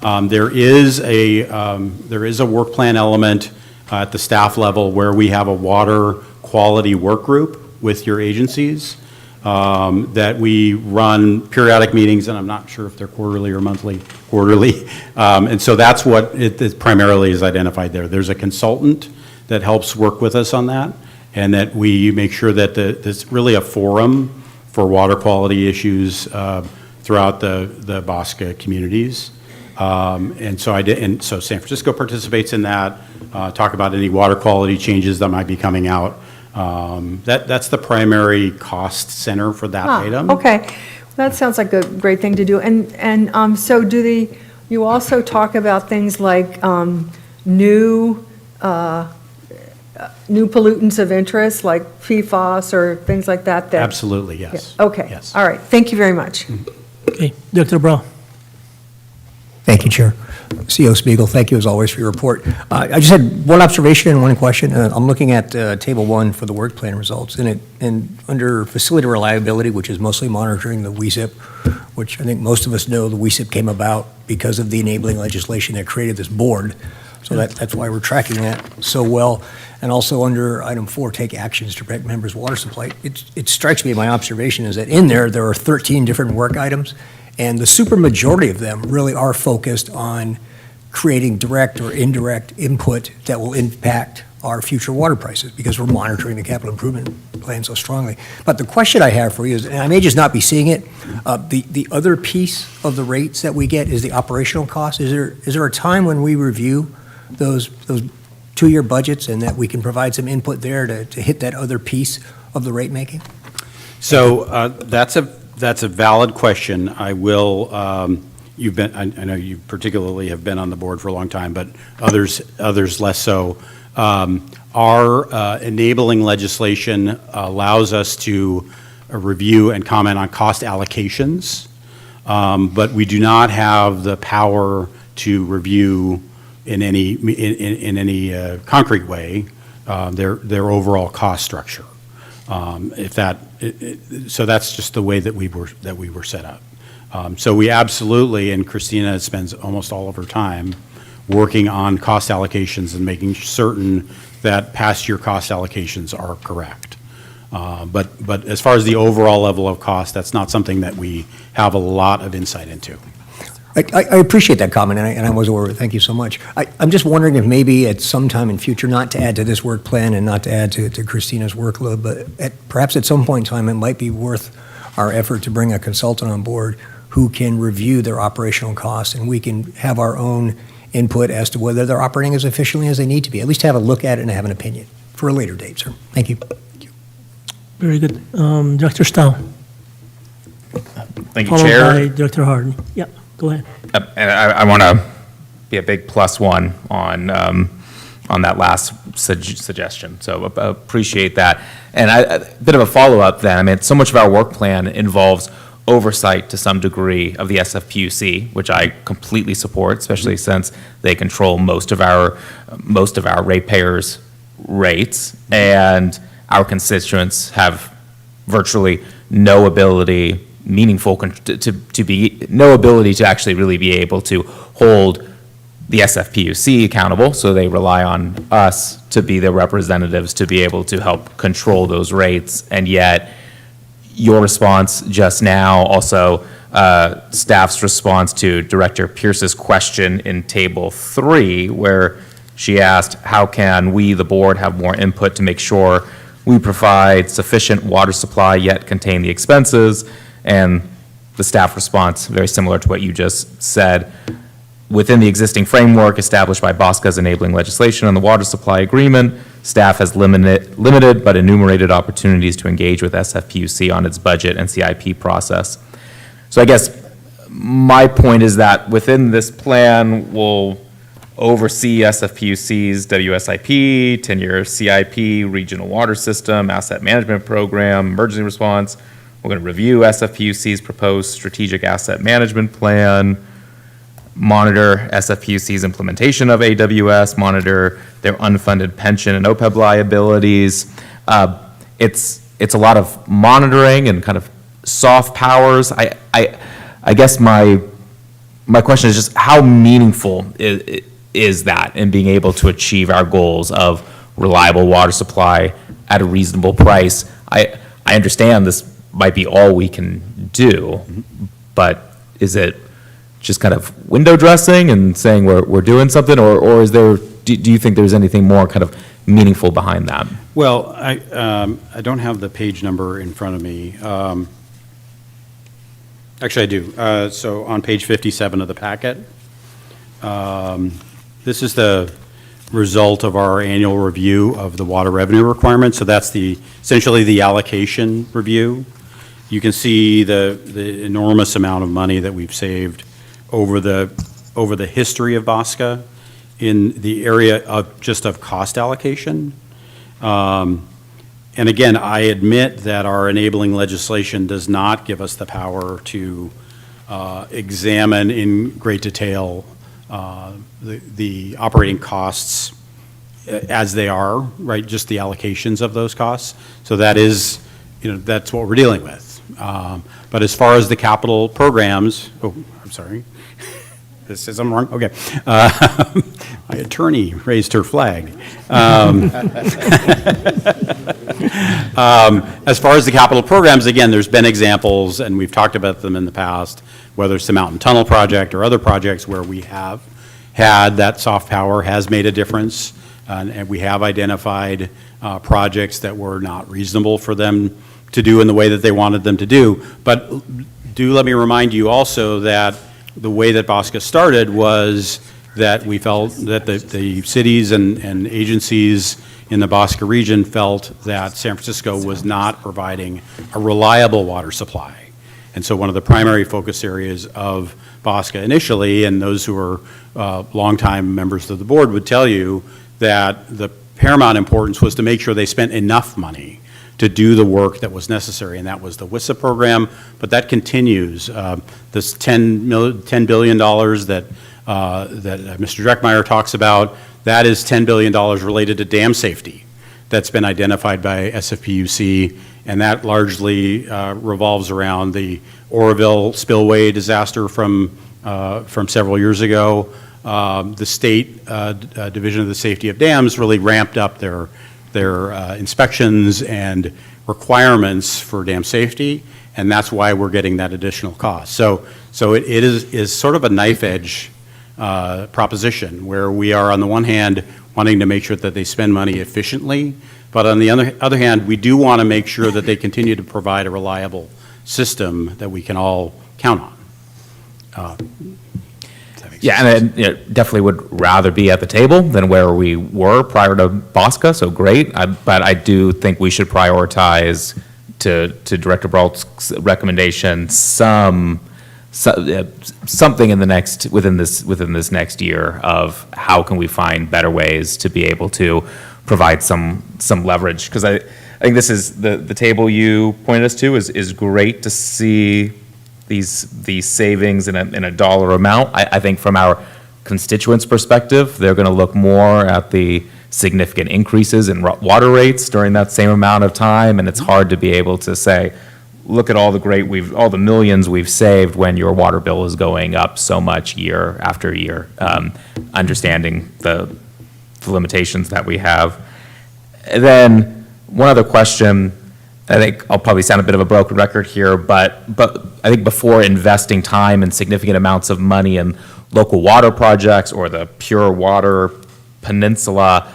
There is a work plan element at the staff level where we have a water quality work group with your agencies that we run periodic meetings, and I'm not sure if they're quarterly or monthly, quarterly. And so that's what it primarily is identified there. There's a consultant that helps work with us on that, and that we make sure that there's really a forum for water quality issues throughout the BAWSCA communities. And so San Francisco participates in that, talk about any water quality changes that might be coming out. That's the primary cost center for that item. Okay, that sounds like a great thing to do. And so you also talk about things like new pollutants of interest, like PFAS or things like that? Absolutely, yes. Yeah, okay, Yes. all right, thank you very much. Okay, Dr. Brown. Thank you, Chair. CO Spiegel, thank you as always for your report. I just had one observation and one question. I'm looking at Table 1 for the work plan results, and under facility reliability, which is mostly monitoring the WESIP, which I think most of us know the WESIP came about because of the enabling legislation that created this board. So that's why we're tracking that so well. And also under item 4, take actions to protect members' water supply. It strikes me, my observation is that in there are 13 different work items, and the supermajority of them really are focused on creating direct or indirect input that will impact our future water prices, because we're monitoring the capital improvement plan so strongly. But the question I have for you is, and I may just not be seeing it, the other piece of the rates that we get is the operational cost. Is there a time when we review those 2-year budgets and that we can provide some input there to hit that other piece of the rate making? So that's a valid question. I will, I know you particularly have been on the board for a long time, but others less so. Our enabling legislation allows us to review and comment on cost allocations, but we do not have the power to review in any concrete way their overall cost structure. So that's just the way that we were set up. So we absolutely, and Christina spends almost all of her time working on cost allocations and making certain that past year cost allocations are correct. But as far as the overall level of cost, that's not something that we have a lot of insight into. I appreciate that comment, and I was aware of it. Thank you so much. I'm just wondering if maybe at some time in future, not to add to this work plan and not to add to Christina's workload, but perhaps at some point in time, it might be worth our effort to bring a consultant on board who can review their operational costs, and we can have our own input as to whether they're operating as efficiently as they need to be. At least have a look at it and have an opinion for a later date, sir. Thank you. Very good. Dr. Stahl. Thank you, Chair. Followed by Dr. Harden. Yeah, go ahead. And I want to be a big +1 on that last suggestion, so appreciate that. And a bit of a follow-up then. I mean, so much of our work plan involves oversight to some degree of the SFPUC, which I completely support, especially since they control most of our ratepayers' rates, and our constituents have virtually no ability, no ability to actually really be able to hold the SFPUC accountable, so they rely on us to be their representatives to be able to help control those rates. And yet, your response just now, also staff's response to Director Pierce's question in Table 3, where she asked, how can we, the board, have more input to make sure we provide sufficient water supply yet contain the expenses? And the staff response, very similar to what you just said. within the existing framework established by BAWSCA's enabling legislation on the water supply agreement, staff has limited but enumerated opportunities to engage with SFPUC on its budget and CIP process. So I guess my point is that within this plan, we'll oversee SFPUC's WSIP, 10-year CIP, regional water system, asset management program, emergency response. We're going to review SFPUC's proposed strategic asset management plan, monitor SFPUC's implementation of AWS, monitor their unfunded pension and OPEB liabilities. It's a lot of monitoring and kind of soft powers. I guess my question is just how meaningful is that in being able to achieve our goals of reliable water supply at a reasonable price? I understand this might be all we can do, but is it just kind of window dressing and saying we're doing something, or is there, do you think there's anything more kind of meaningful behind that? Well, I don't have the page number in front of me. Actually, I do. So on page 57 of the packet, this is the result of our annual review of the water revenue requirement. So that's essentially the allocation review. You can see the enormous amount of money that we've saved over the history of BAWSCA in the area of just of cost allocation. And again, I admit that our enabling legislation does not give us the power to examine in great detail the operating costs as they are, right? Just the allocations of those costs. So that is, that's what we're dealing with. But as far as the capital programs, oh, I'm sorry. This says I'm wrong. Okay. My attorney raised her flag. As far as the capital programs, again, there's been examples, and we've talked about them in the past, whether it's the Mountain Tunnel project or other projects where we have had that soft power has made a difference, and we have identified projects that were not reasonable for them to do in the way that they wanted them to do. But do let me remind you also that the way that BAWSCA started was that we felt that the cities and agencies in the BAWSCA region felt that San Francisco was not providing a reliable water supply. And so one of the primary focus areas of BAWSCA initially, and those who are longtime members of the board would tell you that the paramount importance was to make sure they spent enough money to do the work that was necessary, and that was the WSIP program, but that continues. This $10 billion that Mr. Dreckmeyer talks about, that is $10 billion related to dam safety that's been identified by SFPUC, and that largely revolves around the Oroville spillway disaster from several years ago. The state Division of the Safety of Dams really ramped up their inspections and requirements for dam safety, and that's why we're getting that additional cost. So it is sort of a knife edge proposition where we are on the one hand wanting to make sure that they spend money efficiently, but on the other hand, we do want to make sure that they continue to provide a reliable system that we can all count on. Yeah, and I definitely would rather be at the table than where we were prior to BAWSCA, so great. But I do think we should prioritize, to Director Brault's recommendation, something in the within this next year of how can we find better ways to be able to provide some leverage. Because I think this is the table you pointed us to is great to see these savings in a dollar amount. I think from our constituents' perspective, they're going to look more at the significant increases in water rates during that same amount of time, and it's hard to be able to say, look at all the millions we've saved when your water bill is going up so much year after year, understanding the limitations that we have. And then one other question, I think I'll probably sound a bit of a broken record here, but I think before investing time and significant amounts of money in local water projects or the Pure Water Peninsula,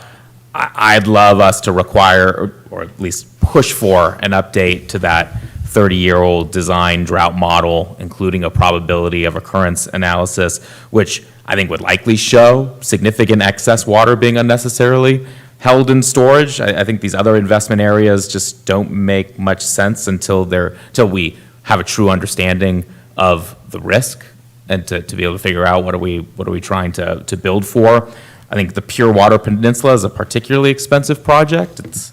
I'd love us to require, or at least push for, an update to that 30-year-old design drought model, including a probability of occurrence analysis, which I think would likely show significant excess water being unnecessarily held in storage. I think these other investment areas just don't make much sense until we have a true understanding of the risk and to be able to figure out what are we trying to build for. I think the Pure Water Peninsula is a particularly expensive project. It's,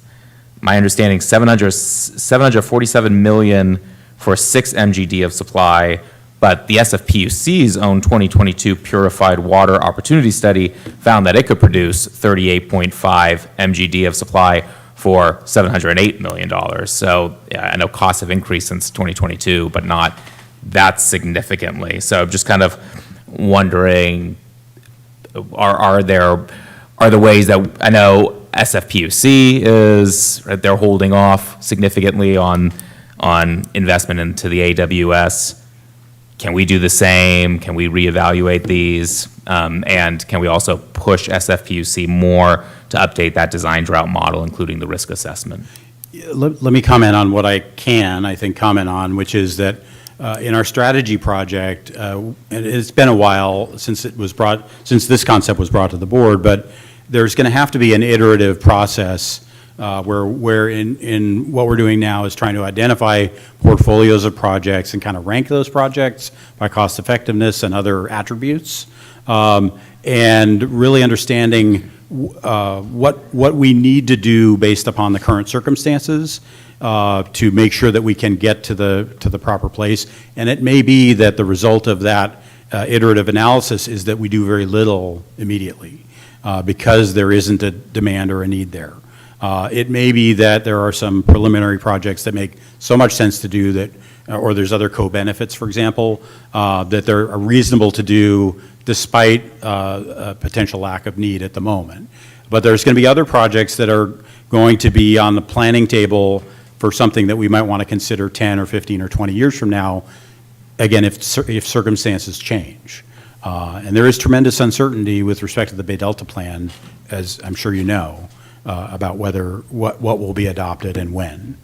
my understanding, $747 million for 6 MGD of supply, but the SFPUC's own 2022 Purified Water Opportunity Study found that it could produce 38.5 MGD of supply for $708 million. So yeah, I know costs have increased since 2022, but not that significantly. So I'm just kind of wondering, are there ways that, I know SFPUC is, right, they're holding off significantly on investment into the AWS. Can we do the same? Can we reevaluate these? And can we also push SFPUC more to update that design drought model, including the risk assessment? Let me comment on what I think, comment on, which is that in our strategy project, and it's been a while since this concept was brought to the board, but there's going to have to be an iterative process where in what we're doing now is trying to identify portfolios of projects and kind of rank those projects by cost effectiveness and other attributes, and really understanding what we need to do based upon the current circumstances to make sure that we can get to the proper place. And it may be that the result of that iterative analysis is that we do very little immediately because there isn't a demand or a need there. It may be that there are some preliminary projects that make so much sense to do that, or there's other co-benefits, for example, that they're reasonable to do despite a potential lack of need at the moment. But there's going to be other projects that are going to be on the planning table for something that we might want to consider 10 or 15 or 20 years from now, again, if circumstances change. And there is tremendous uncertainty with respect to the Bay Delta plan, as I'm sure you know, about what will be adopted and when.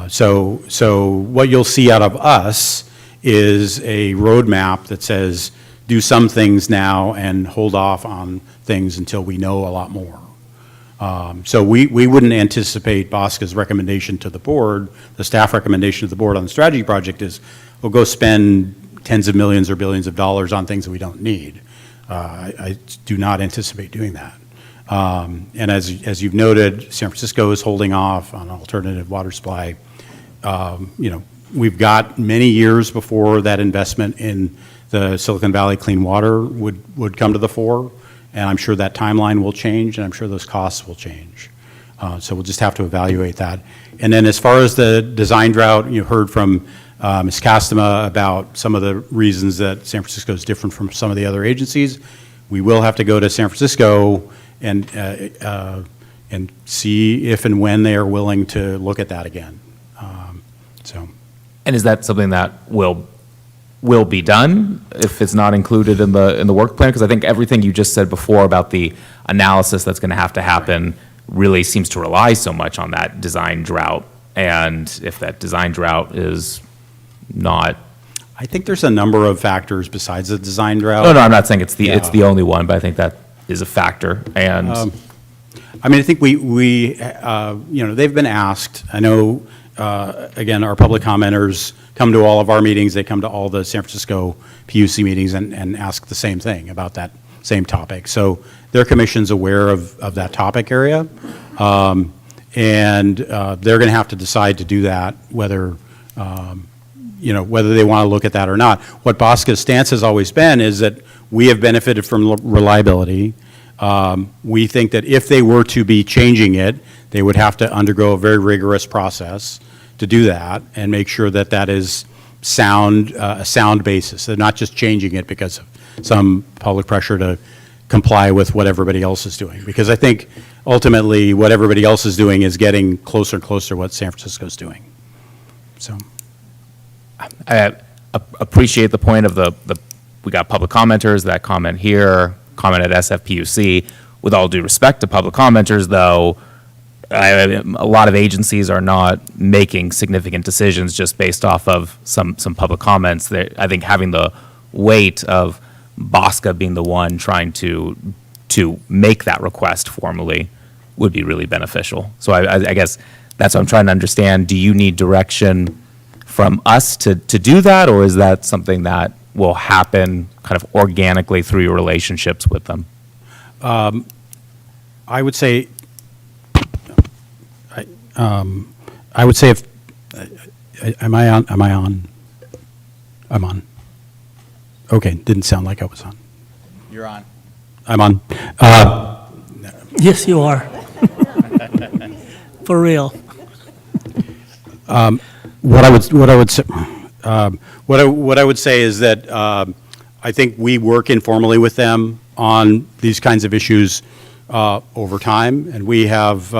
So what you'll see out of us is a roadmap that says do some things now and hold off on things until we know a lot more. So we wouldn't anticipate BAWSCA's recommendation to the board, the staff recommendation to the board on the strategy project is, we'll go spend tens of millions or billions of dollars on things that we don't need. I do not anticipate doing that. And as you've noted, San Francisco is holding off on alternative water supply. We've got many years before that investment in the Silicon Valley clean water would come to the fore, and I'm sure that timeline will change, and I'm sure those costs will change. So we'll just have to evaluate that. And then as far as the design drought, you heard from Ms. Castema about some of the reasons that San Francisco is different from some of the other agencies. We will have to go to San Francisco and see if and when they are willing to look at that again. And is that something that will be done if it's not included in the work plan? Because I think everything you just said before about the analysis that's going to have to happen really seems to rely so much on that design drought. And if that design drought is not, I think there's a number of factors besides the design drought. No, I'm not saying it's the only one, but I think that is a factor. And I mean, I think they've been asked. I know, again, our public commenters come to all of our meetings. They come to all the San Francisco PUC meetings and ask the same thing about that same topic. So their commission's aware of that topic area, and they're going to have to decide to do that, whether they want to look at that or not. What BAWSCA's stance has always been is that we have benefited from reliability. We think that if they were to be changing it, they would have to undergo a very rigorous process to do that and make sure that that is a sound basis. They're not just changing it because of some public pressure to comply with what everybody else is doing. Because I think ultimately what everybody else is doing is getting closer and closer to what San Francisco's doing. So I appreciate the point of we got public commenters that comment here, comment at SFPUC. With all due respect to public commenters, though, a lot of agencies are not making significant decisions just based off of some public comments. I think having the weight of BAWSCA being the one trying to make that request formally would be really beneficial. So I guess that's what I'm trying to understand. Do you need direction from us to do that, or is that something that will happen kind of organically through your relationships with them? I would say, if, am I on? I'm on. Okay, didn't sound like I was on. You're on. I'm on. Yes, you are. For real. What I would say is that I think we work informally with them on these kinds of issues over time, and we have,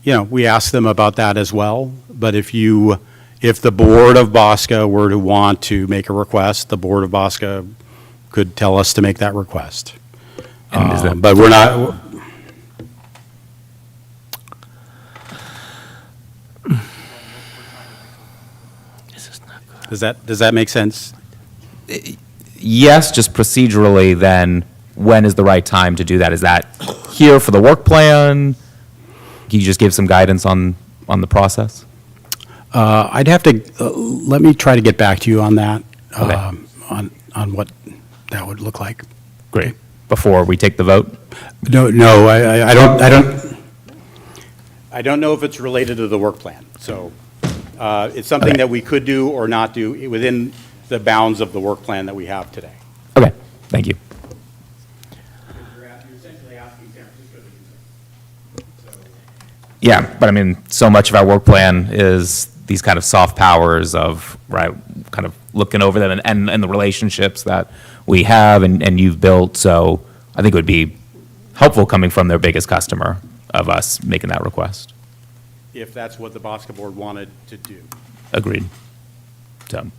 we ask them about that as well. But if the board of BAWSCA were to want to make a request, the board of BAWSCA could tell us to make that request. But we're not. Does that make sense? Yes, just procedurally, then when is the right time to do that? Is that here for the work plan? Can you just give some guidance on the process? I'd have to, let me try to get back to you on that, Okay. on what that would look like. Great. Before we take the vote? No, I don't know if it's related to the work plan. So it's something that we could do or not do within the bounds of the work plan that we have today. Okay, thank you. You're essentially asking San Francisco to do something. Yeah, but I mean, so much of our work plan is these kind of soft powers of, right, kind of looking over them and the relationships that we have and you've built. So I think it would be helpful coming from their biggest customer of us making that request. If that's what the BAWSCA board wanted to do. Agreed. So,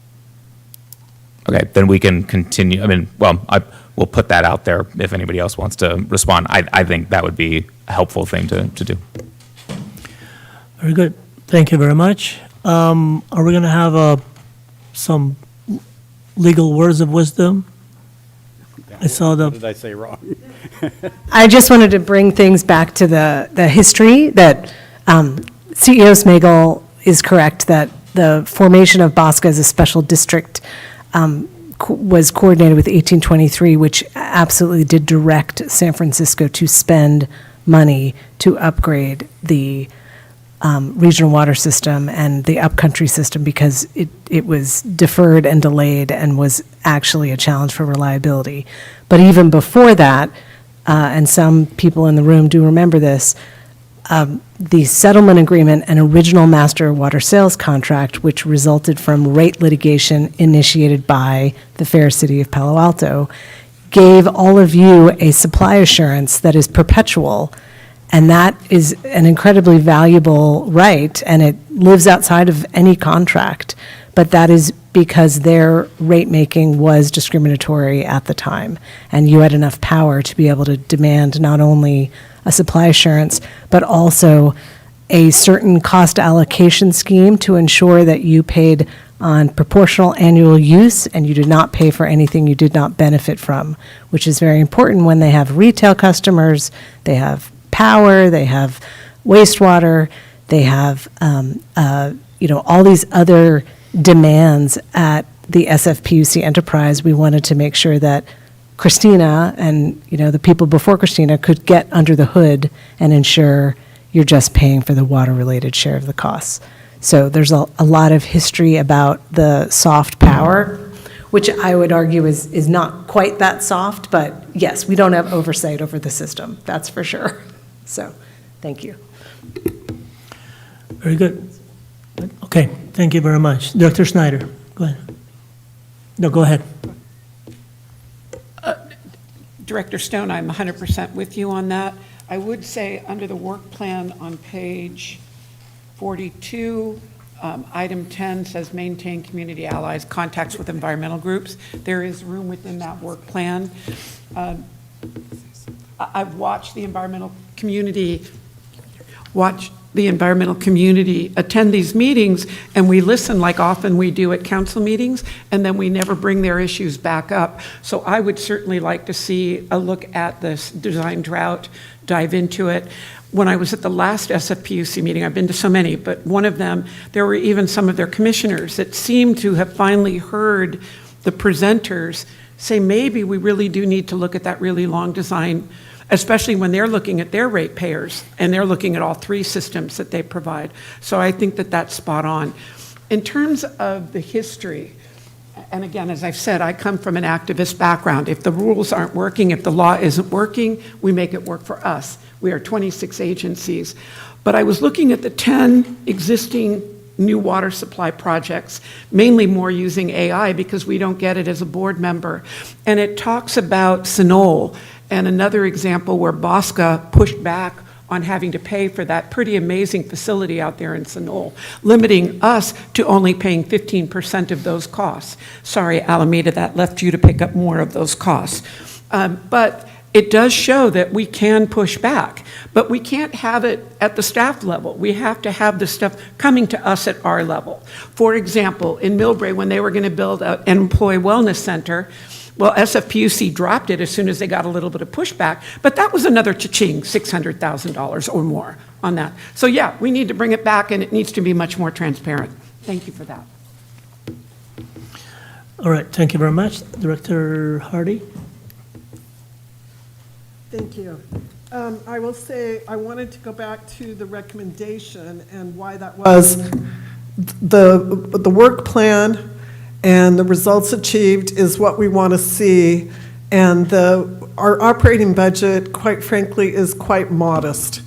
okay, then we can continue. I mean, well, we'll put that out there if anybody else wants to respond. I think that would be a helpful thing to do. Very good. Thank you very much. Are we going to have some legal words of wisdom? I saw What did I say wrong? I just wanted to bring things back to the history that CEO Smagel is correct that the formation of BAWSCA as a special district was coordinated with 1823, which absolutely did direct San Francisco to spend money to upgrade the regional water system and the upcountry system because it was deferred and delayed and was actually a challenge for reliability. But even before that, and some people in the room do remember this, the settlement agreement and original master water sales contract, which resulted from rate litigation initiated by the fair city of Palo Alto, gave all of you a supply assurance that is perpetual. And that is an incredibly valuable right, and it lives outside of any contract. But that is because their rate making was discriminatory at the time. And you had enough power to be able to demand not only a supply assurance, but also a certain cost allocation scheme to ensure that you paid on proportional annual use and you did not pay for anything you did not benefit from, which is very important when they have retail customers, they have power, they have wastewater, they have all these other demands at the SFPUC enterprise. We wanted to make sure that Christina and the people before Christina could get under the hood and ensure you're just paying for the water-related share of the costs. So there's a lot of history about the soft power, which I would argue is not quite that soft, but yes, we don't have oversight over the system, that's for sure. So, thank you. Very good. Okay, thank you very much. Dr. Snyder, go ahead. No, go ahead. Director Stone, I'm 100% with you on that. I would say under the work plan on page 42, item 10 says maintain community allies, contacts with environmental groups. There is room within that work plan. I've watched the environmental community watch the environmental community attend these meetings, and we listen like often we do at council meetings, and then we never bring their issues back up. So I would certainly like to see a look at this design drought, dive into it. When I was at the last SFPUC meeting, I've been to so many, but one of them, there were even some of their commissioners that seemed to have finally heard the presenters say, maybe we really do need to look at that really long design, especially when they're looking at their ratepayers and they're looking at all three systems that they provide. So I think that that's spot on. In terms of the history, and again, as I've said, I come from an activist background. If the rules aren't working, if the law isn't working, we make it work for us. We are 26 agencies. But I was looking at the 10 existing new water supply projects, mainly more using AI because we don't get it as a board member. And it talks about Sinol, and another example where BAWSCA pushed back on having to pay for that pretty amazing facility out there in Sinol, limiting us to only paying 15% of those costs. Sorry, Alameda, that left you to pick up more of those costs. But it does show that we can push back, but we can't have it at the staff level. We have to have the stuff coming to us at our level. For example, in Millbrae, when they were going to build an employee wellness center, well, SFPUC dropped it as soon as they got a little bit of pushback, but that was another cha-ching, $600,000 or more on that. So yeah, we need to bring it back, and it needs to be much more transparent. Thank you for that. All right, thank you very much. Director Hardy? Thank you. I will say, I wanted to go back to the recommendation and why that was. The work plan and the results achieved is what we want to see. And our operating budget, quite frankly, is quite modest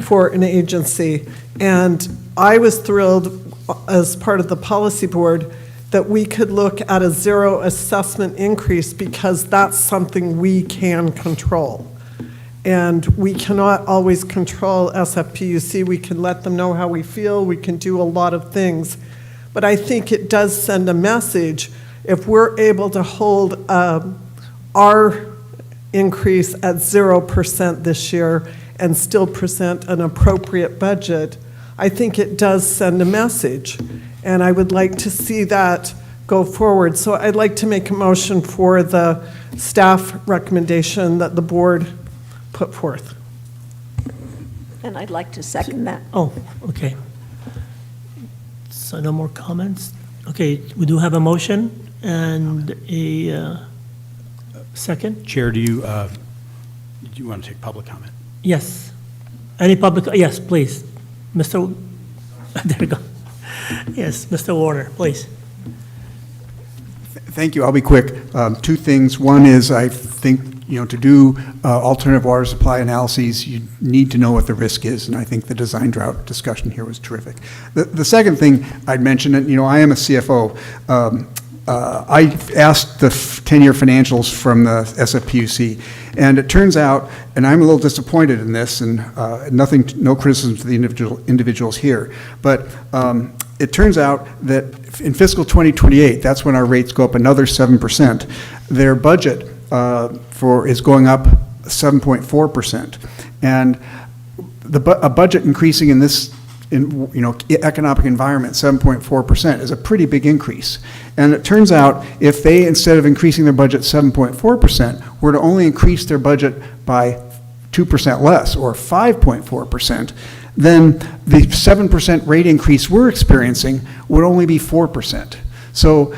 for an agency. And I was thrilled, as part of the policy board, that we could look at a zero assessment increase because that's something we can control. And we cannot always control SFPUC. We can let them know how we feel. We can do a lot of things. But I think it does send a message if we're able to hold our increase at 0% this year and still present an appropriate budget. I think it does send a message. And I would like to see that go forward. So I'd like to make a motion for the staff recommendation that the board put forth. And I'd like to second that. Oh, okay. So no more comments? Okay, we do have a motion and a second? Chair, do you want to take public comment? Yes. Any public, yes, please. Mr., there we go. Yes, Mr. Warner, please. Thank you. I'll be quick. Two things. One is I think, to do alternative water supply analyses, you need to know what the risk is, and I think the design drought discussion here was terrific. The second thing I'd mention, I am a CFO. I asked the 10-year financials from the SFPUC, and it turns out, and I'm a little disappointed in this, and no criticism to the individuals here, but it turns out that in fiscal 2028, that's when our rates go up another 7%. Their budget is going up 7.4%, and a budget increasing in this economic environment 7.4% is a pretty big increase. And it turns out if they, instead of increasing their budget 7.4%, were to only increase their budget by 2% less, or 5.4%, then the 7% rate increase we're experiencing would only be 4%. So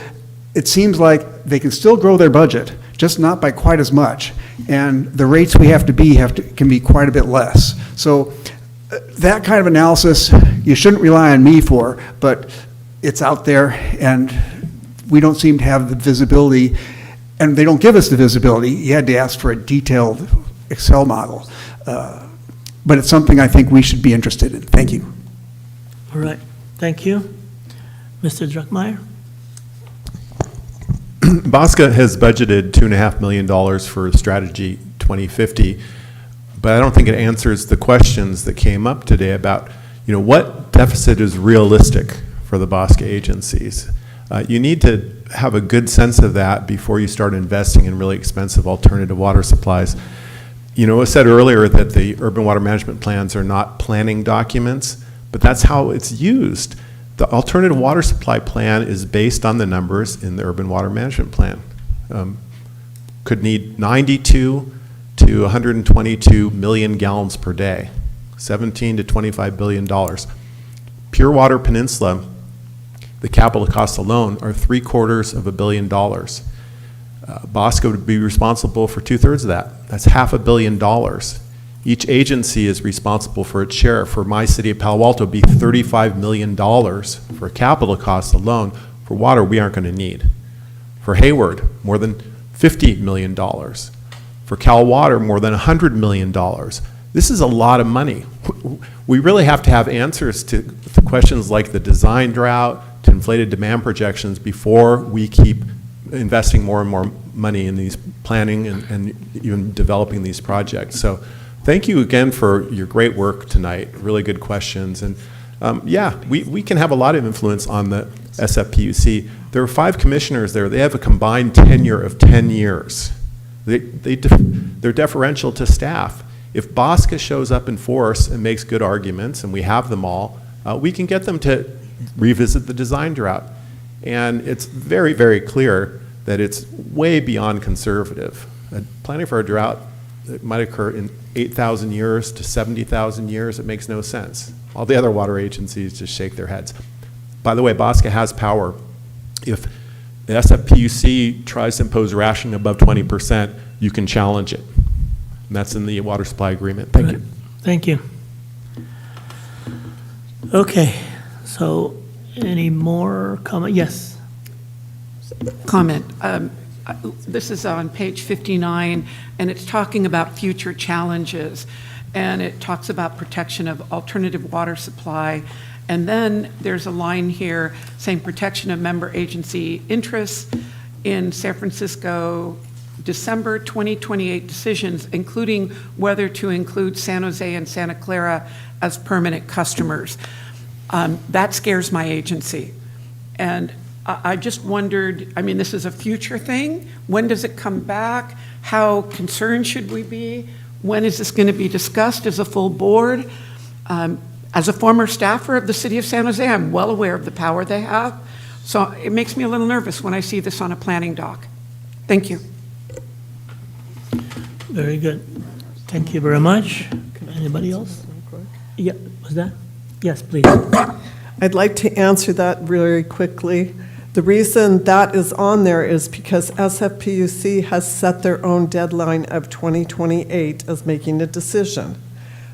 it seems like they can still grow their budget, just not by quite as much, and the rates we have to be can be quite a bit less. So that kind of analysis you shouldn't rely on me for, but it's out there, and we don't seem to have the visibility, and they don't give us the visibility. You had to ask for a detailed Excel model, but it's something I think we should be interested in. Thank you. All right, thank you. Mr. Druckmeyer? BAWSCA has budgeted $2.5 million for Strategy 2050, but I don't think it answers the questions that came up today about, what deficit is realistic for the BAWSCA agencies. You need to have a good sense of that before you start investing in really expensive alternative water supplies. You know, it was said earlier that the urban water management plans are not planning documents, but that's how it's used. The alternative water supply plan is based on the numbers in the urban water management plan. Could need 92 to 122 million gallons per day, 17 to 25 billion dollars. Pure Water Peninsula, the capital costs alone are $750 million. BAWSCA would be responsible for 2/3 of that. That's $500 million. Each agency is responsible for its share. For my city of Palo Alto, it'd be $35 million for capital costs alone. For water, we aren't going to need. For Hayward, more than $50 million. For Cal Water, more than $100 million. This is a lot of money. We really have to have answers to questions like the design drought, to inflated demand projections before we keep investing more and more money in these planning and even developing these projects. So thank you again for your great work tonight. Really good questions. And yeah, we can have a lot of influence on the SFPUC. There are 5 commissioners there. They have a combined tenure of 10 years. They're deferential to staff. If BAWSCA shows up in force and makes good arguments, and we have them all, we can get them to revisit the design drought. And it's very, very clear that it's way beyond conservative. Planning for a drought that might occur in 8,000 years to 70,000 years, it makes no sense. All the other water agencies just shake their heads. By the way, BAWSCA has power. If the SFPUC tries to impose rationing above 20%, you can challenge it. And that's in the water supply agreement. Thank you. Thank you. Okay, so any more comment? Yes. Comment. This is on page 59, and it's talking about future challenges, and it talks about protection of alternative water supply. And then there's a line here saying protection of member agency interests in San Francisco December 2028 decisions, including whether to include San Jose and Santa Clara as permanent customers. That scares my agency. And I just wondered, I mean, this is a future thing. When does it come back? How concerned should we be? When is this going to be discussed as a full board? As a former staffer of the city of San Jose, I'm well aware of the power they have. So it makes me a little nervous when I see this on a planning doc. Thank you. Very good. Thank you very much. Anybody else? Yeah, was that? Yes, please. I'd like to answer that very quickly. The reason that is on there is because SFPUC has set their own deadline of 2028 as making a decision.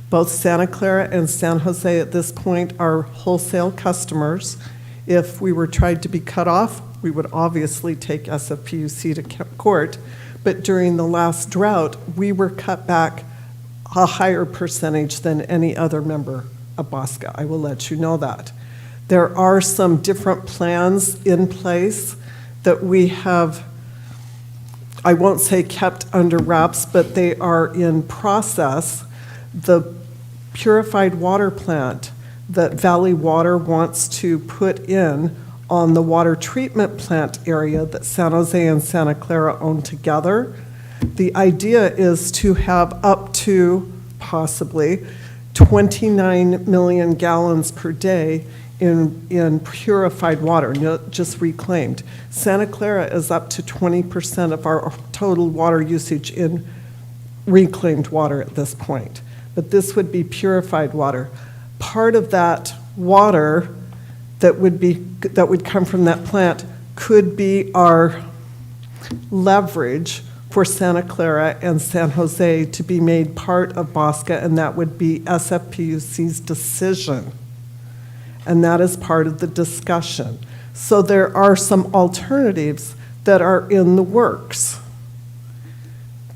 Both Santa Clara and San Jose at this point are wholesale customers. If we were tried to be cut off, we would obviously take SFPUC to court. But during the last drought, we were cut back a higher percentage than any other member of BAWSCA. I will let you know that. There are some different plans in place that we have, I won't say kept under wraps, but they are in process. The purified water plant that Valley Water wants to put in on the water treatment plant area that San Jose and Santa Clara own together. The idea is to have up to possibly 29 million gallons per day in purified water, not just reclaimed. Santa Clara is up to 20% of our total water usage in reclaimed water at this point. But this would be purified water. Part of that water that would come from that plant could be our leverage for Santa Clara and San Jose to be made part of BAWSCA, and that would be SFPUC's decision. And that is part of the discussion. So there are some alternatives that are in the works.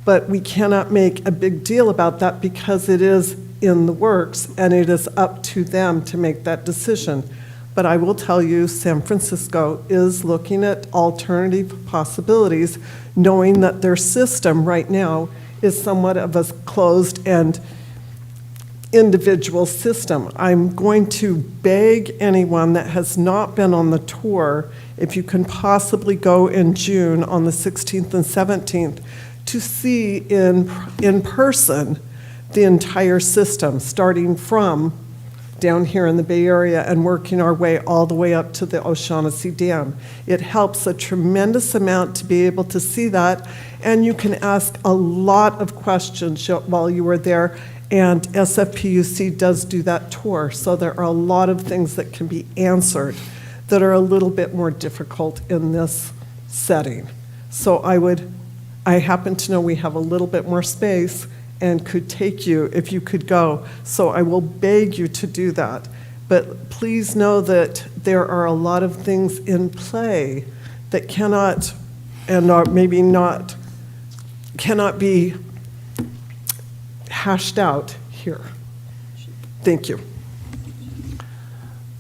But we cannot make a big deal about that because it is in the works and it is up to them to make that decision. But I will tell you, San Francisco is looking at alternative possibilities, knowing that their system right now is somewhat of a closed and individual system. I'm going to beg anyone that has not been on the tour, if you can possibly go in June on the 16th and 17th, to see in person the entire system, starting from down here in the Bay Area and working our way all the way up to the O'Shaughnessy Dam. It helps a tremendous amount to be able to see that, and you can ask a lot of questions while you are there, and SFPUC does do that tour, so there are a lot of things that can be answered that are a little bit more difficult in this setting. So I happen to know we have a little bit more space and could take you if you could go. So I will beg you to do that. But please know that there are a lot of things in play that cannot, and are maybe not, cannot be hashed out here. Thank you.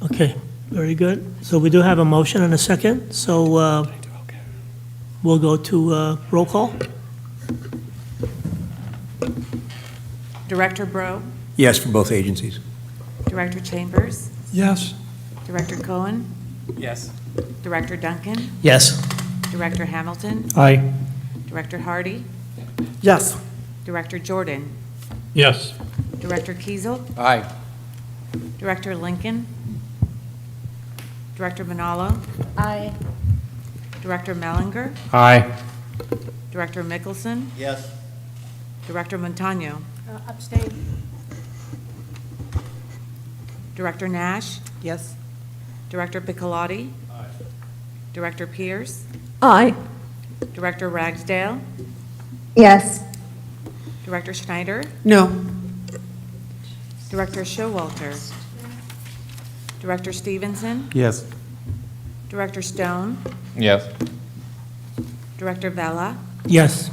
Okay, very good. So we do have a motion and a second, so we'll go to roll call. Director Bro, Yes, for both agencies. Director Chambers, Yes. Director Cohen, Yes. Director Duncan, Yes. Director Hamilton, Aye. Director Hardy, Yes. Director Jordan, Yes. Director Kiesel, Aye. Director Lincoln, Director Manalo, Aye. Director Mellinger, Aye. Director Mickelson, Yes. Director Montano, Abstain. Director Nash, Yes? Director Piccolotti, Director Pierce, Aye. Director Ragsdale, Yes. Director Schneider, No. Director Showalter, Director Stevenson, Yes. Director Stone, Yes. Director Vella, Yes.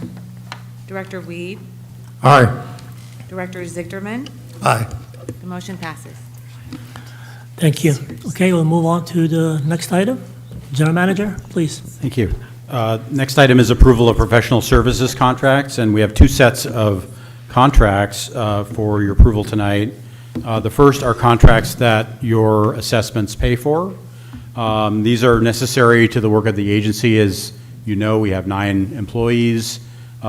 Director Weed, Aye. Director Zichterman. Aye. The motion passes. Thank you. Okay, we'll move on to the next item. General Manager, please. Thank you. Next item is approval of professional services contracts, and we have two sets of contracts for your approval tonight. The first are contracts that your assessments pay for. These are necessary to the work of the agency. As you know, we have 9 employees.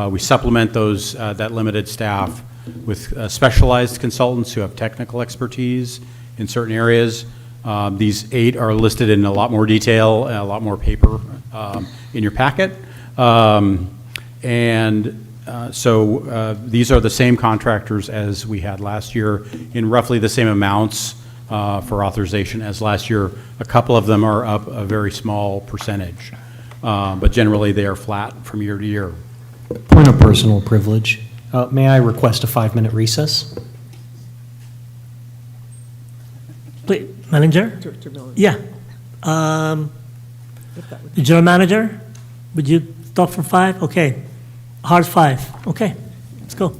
We supplement those, that limited staff with specialized consultants who have technical expertise in certain areas. These 8 are listed in a lot more detail, a lot more paper in your packet. These are the same contractors as we had last year in roughly the same amounts for authorization as last year. A couple of them are up a very small percentage, but generally they are flat from year to year. Point of personal privilege. May I request a 5-minute recess? Please, Manager? Director Miller. Yeah. The General Manager, would you stop for 5? Okay. Hard 5. Okay, let's go.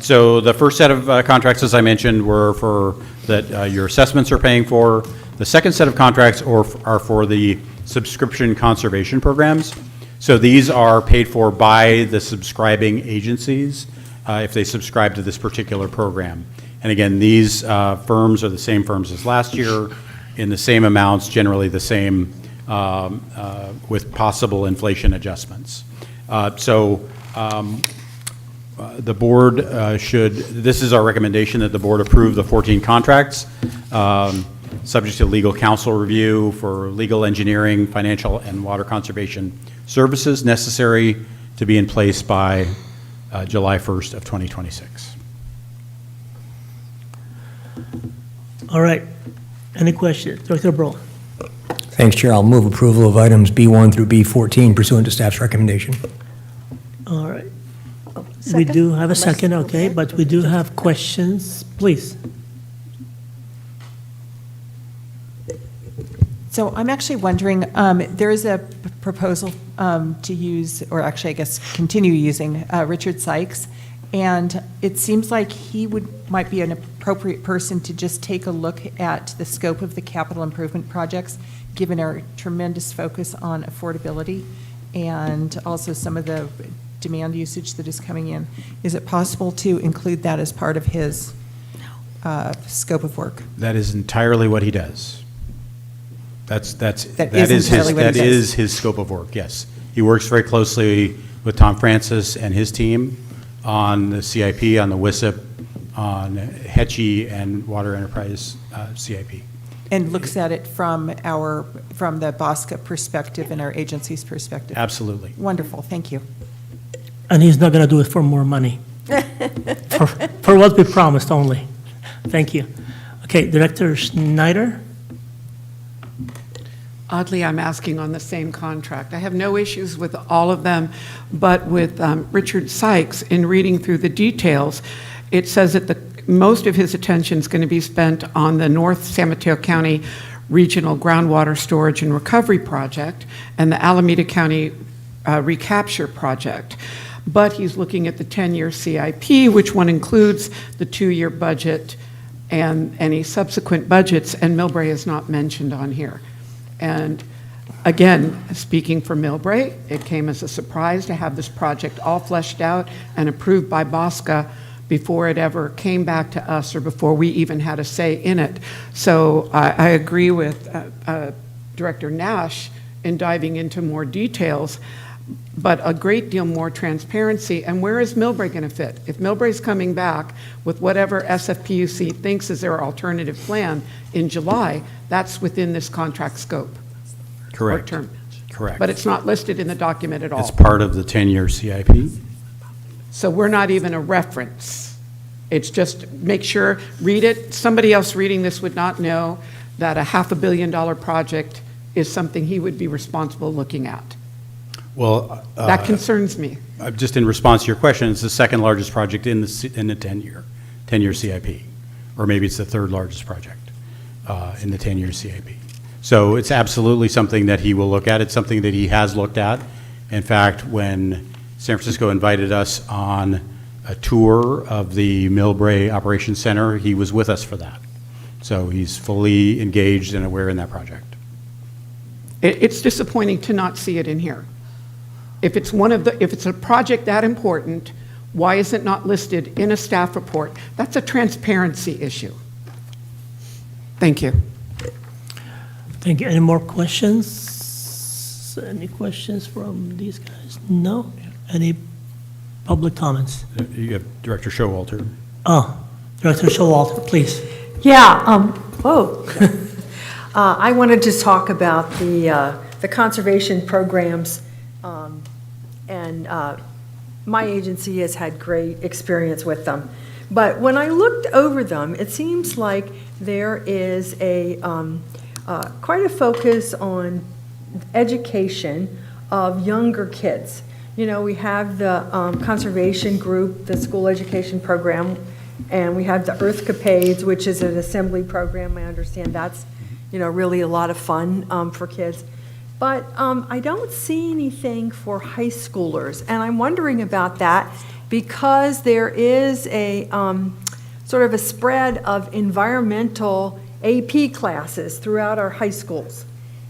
So the first set of contracts, as I mentioned, were for that your assessments are paying for. The second set of contracts are for the subscription conservation programs. So these are paid for by the subscribing agencies if they subscribe to this particular program. And again, these firms are the same firms as last year in the same amounts, generally the same with possible inflation adjustments. The board this is our recommendation that the board approve the 14 contracts, subject to legal counsel review for legal engineering, financial, and water conservation services necessary to be in place by July 1st of 2026. All right. Any questions? Director Broll? Thanks, Chair. I'll move approval of items B1 through B14 pursuant to staff's recommendation. All right. We do have a second, okay, but we do have questions. Please. So I'm actually wondering, there is a proposal to use, or actually, I guess, continue using Richard Sykes, and it seems like he might be an appropriate person to just take a look at the scope of the capital improvement projects, given our tremendous focus on affordability and also some of the demand usage that is coming in. Is it possible to include that as part of his scope of work? That is entirely what he does. That is his scope of work, yes. He works very closely with Tom Francis and his team on the CIP, on the WISIP, on HECI and Water Enterprise CIP. And looks at it from the BAWSCA perspective and our agency's perspective? Absolutely. Wonderful, thank you. And he's not going to do it for more money. For what we promised only. Thank you. Okay, Director Schneider? Oddly, I'm asking on the same contract. I have no issues with all of them, but with Richard Sykes, in reading through the details, it says that most of his attention is going to be spent on the North San Mateo County Regional Groundwater Storage and Recovery Project and the Alameda County Recapture Project. But he's looking at the 10-year CIP, which one includes the 2-year budget and any subsequent budgets, and Millbrae is not mentioned on here. And again, speaking for Millbrae, it came as a surprise to have this project all fleshed out and approved by BAWSCA before it ever came back to us or before we even had a say in it. So I agree with Director Nash in diving into more details, but a great deal more transparency. And where is Millbrae going to fit? If Millbrae's coming back with whatever SFPUC thinks is their alternative plan in July, that's within this contract scope. Correct. Or term. Correct. But it's not listed in the document at all. It's part of the 10-year CIP. So we're not even a reference. It's just make sure, read it. Somebody else reading this would not know that a $500 million project is something he would be responsible looking at. Well, That concerns me. just in response to your question, it's the second largest project in the 10-year CIP, or maybe it's the third largest project in the 10-year CIP. So it's absolutely something that he will look at. It's something that he has looked at. In fact, when San Francisco invited us on a tour of the Millbrae Operations Center, he was with us for that. So he's fully engaged and aware in that project. It's disappointing to not see it in here. If it's a project that important, why is it not listed in a staff report? That's a transparency issue. Thank you. Thank you. Any more questions? Any questions from these guys? No? Any public comments? You have Director Showalter. Oh, Director Showalter, please. Yeah, I wanted to talk about the conservation programs, and my agency has had great experience with them. But when I looked over them, it seems like there is quite a focus on education of younger kids. You know, we have the conservation group, the school education program, and we have the Earthcapades, which is an assembly program. I understand that's, you know, really a lot of fun for kids. But I don't see anything for high schoolers, and I'm wondering about that because there is a sort of a spread of environmental AP classes throughout our high schools.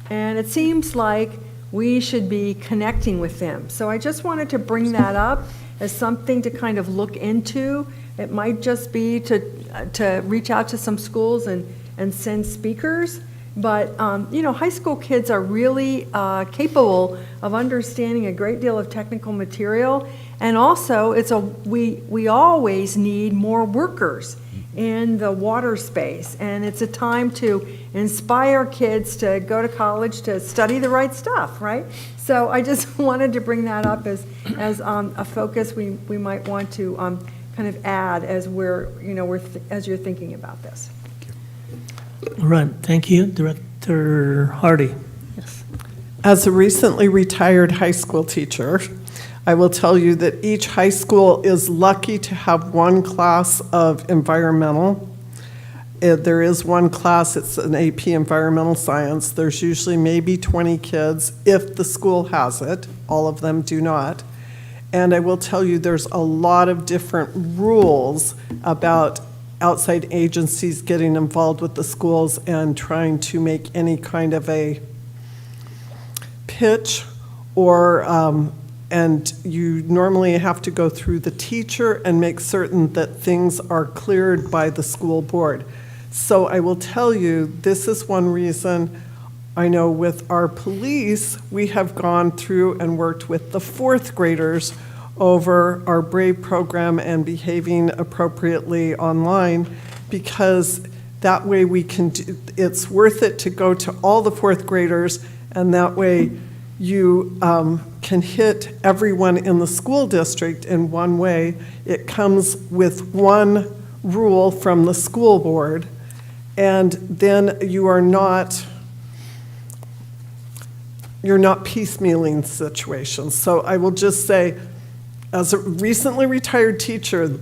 And it seems like we should be connecting with them. So I just wanted to bring that up as something to kind of look into. It might just be to reach out to some schools and send speakers. But, high school kids are really capable of understanding a great deal of technical material. And also, we always need more workers in the water space. And it's a time to inspire kids to go to college to study the right stuff, right? So I just wanted to bring that up as a focus we might want to kind of add as as you're thinking about this. All right, thank you. Director Hardy. Yes. As a recently retired high school teacher, I will tell you that each high school is lucky to have one class of environmental. There is one class, it's an AP Environmental Science. There's usually maybe 20 kids if the school has it. All of them do not. And I will tell you there's a lot of different rules about outside agencies getting involved with the schools and trying to make any kind of a pitch or and you normally have to go through the teacher and make certain that things are cleared by the school board. So I will tell you, this is one reason I know with our police, we have gone through and worked with the fourth graders over our BRAVE program and behaving appropriately online, because that way we can it's worth it to go to all the fourth graders, and that way you can hit everyone in the school district in one way. It comes with one rule from the school board, and then you're not piecemealing situations. So I will just say, as a recently retired teacher,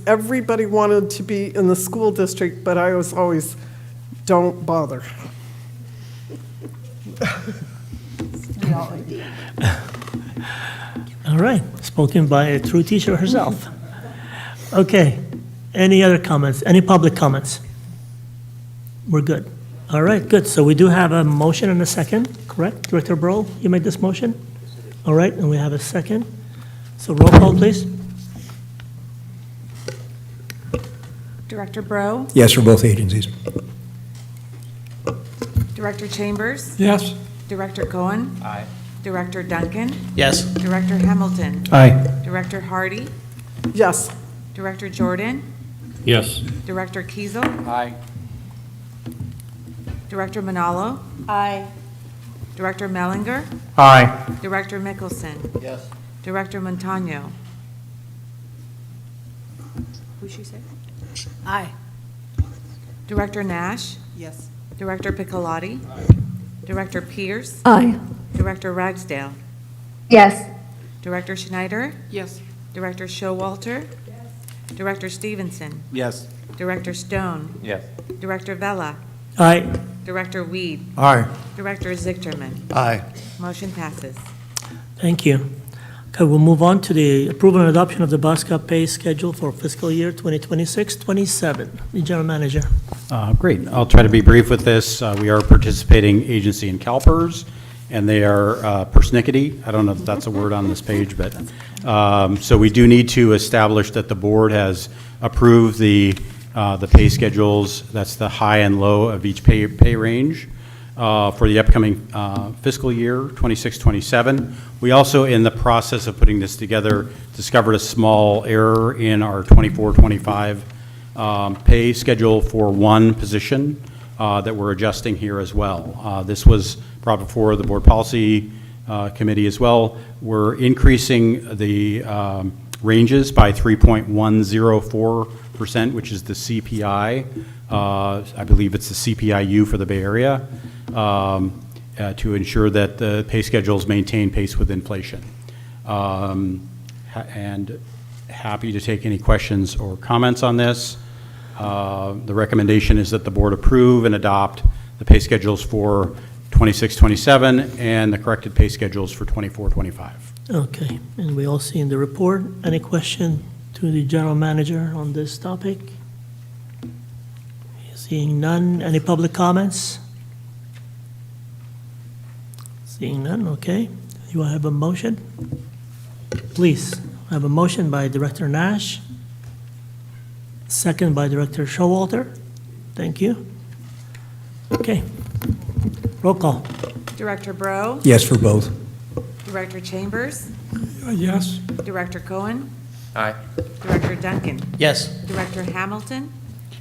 everybody wanted to be in the school district, but I was always, don't bother. All right, spoken by a true teacher herself. Okay, any other comments? Any public comments? We're good. All right, good. So we do have a motion and a second, correct? Director Bro, you made this motion? All right, and we have a second. So roll call, please. Director Bro? Yes, for both agencies. Director Chambers? Yes. Director Cohen? Aye. Director Duncan? Yes. Director Hamilton? Aye. Director Hardy? Yes. Director Jordan? Yes. Director Kiesel? Aye. Director Manalo? Aye. Director Mellinger? Aye. Director Mickelson? Yes. Director Montano? Who'd she say? Aye. Director Nash? Yes. Director Piccolotti? Director Pierce? Aye. Director Ragsdale? Yes. Director Schneider? Yes. Director Showalter? Director Stevenson? Yes. Director Stone? Yes. Director Vella? Aye. Director Weed? Aye. Director Zichterman? Aye. Motion passes. Thank you. Okay, we'll move on to the approval and adoption of the BAWSCA pay schedule for fiscal year 2026-27. The General Manager. Great. I'll try to be brief with this. We are a participating agency in CalPERS, and they are persnickety. I don't know if that's a word on this page, but so we do need to establish that the board has approved the pay schedules. That's the high and low of each pay range for the upcoming fiscal year 26-27. We also, in the process of putting this together, discovered a small error in our 24-25 pay schedule for one position that we're adjusting here as well. This was brought before the Board Policy Committee as well. We're increasing the ranges by 3.104%, which is the CPI. I believe it's the CPIU for the Bay Area, to ensure that the pay schedules maintain pace with inflation. And happy to take any questions or comments on this. The recommendation is that the board approve and adopt the pay schedules for 26-27, and the corrected pay schedules for 24-25. Okay, and we all see in the report. Any question to the general manager on this topic? Seeing none, any public comments? Seeing none, okay. You have a motion? Please, I have a motion by Director Nash, second by Director Showalter. Thank you. Okay. Roll call. Director Bro? Yes for both. Director Chambers? Yes. Director Cohen? Aye. Director Duncan? Yes. Director Hamilton?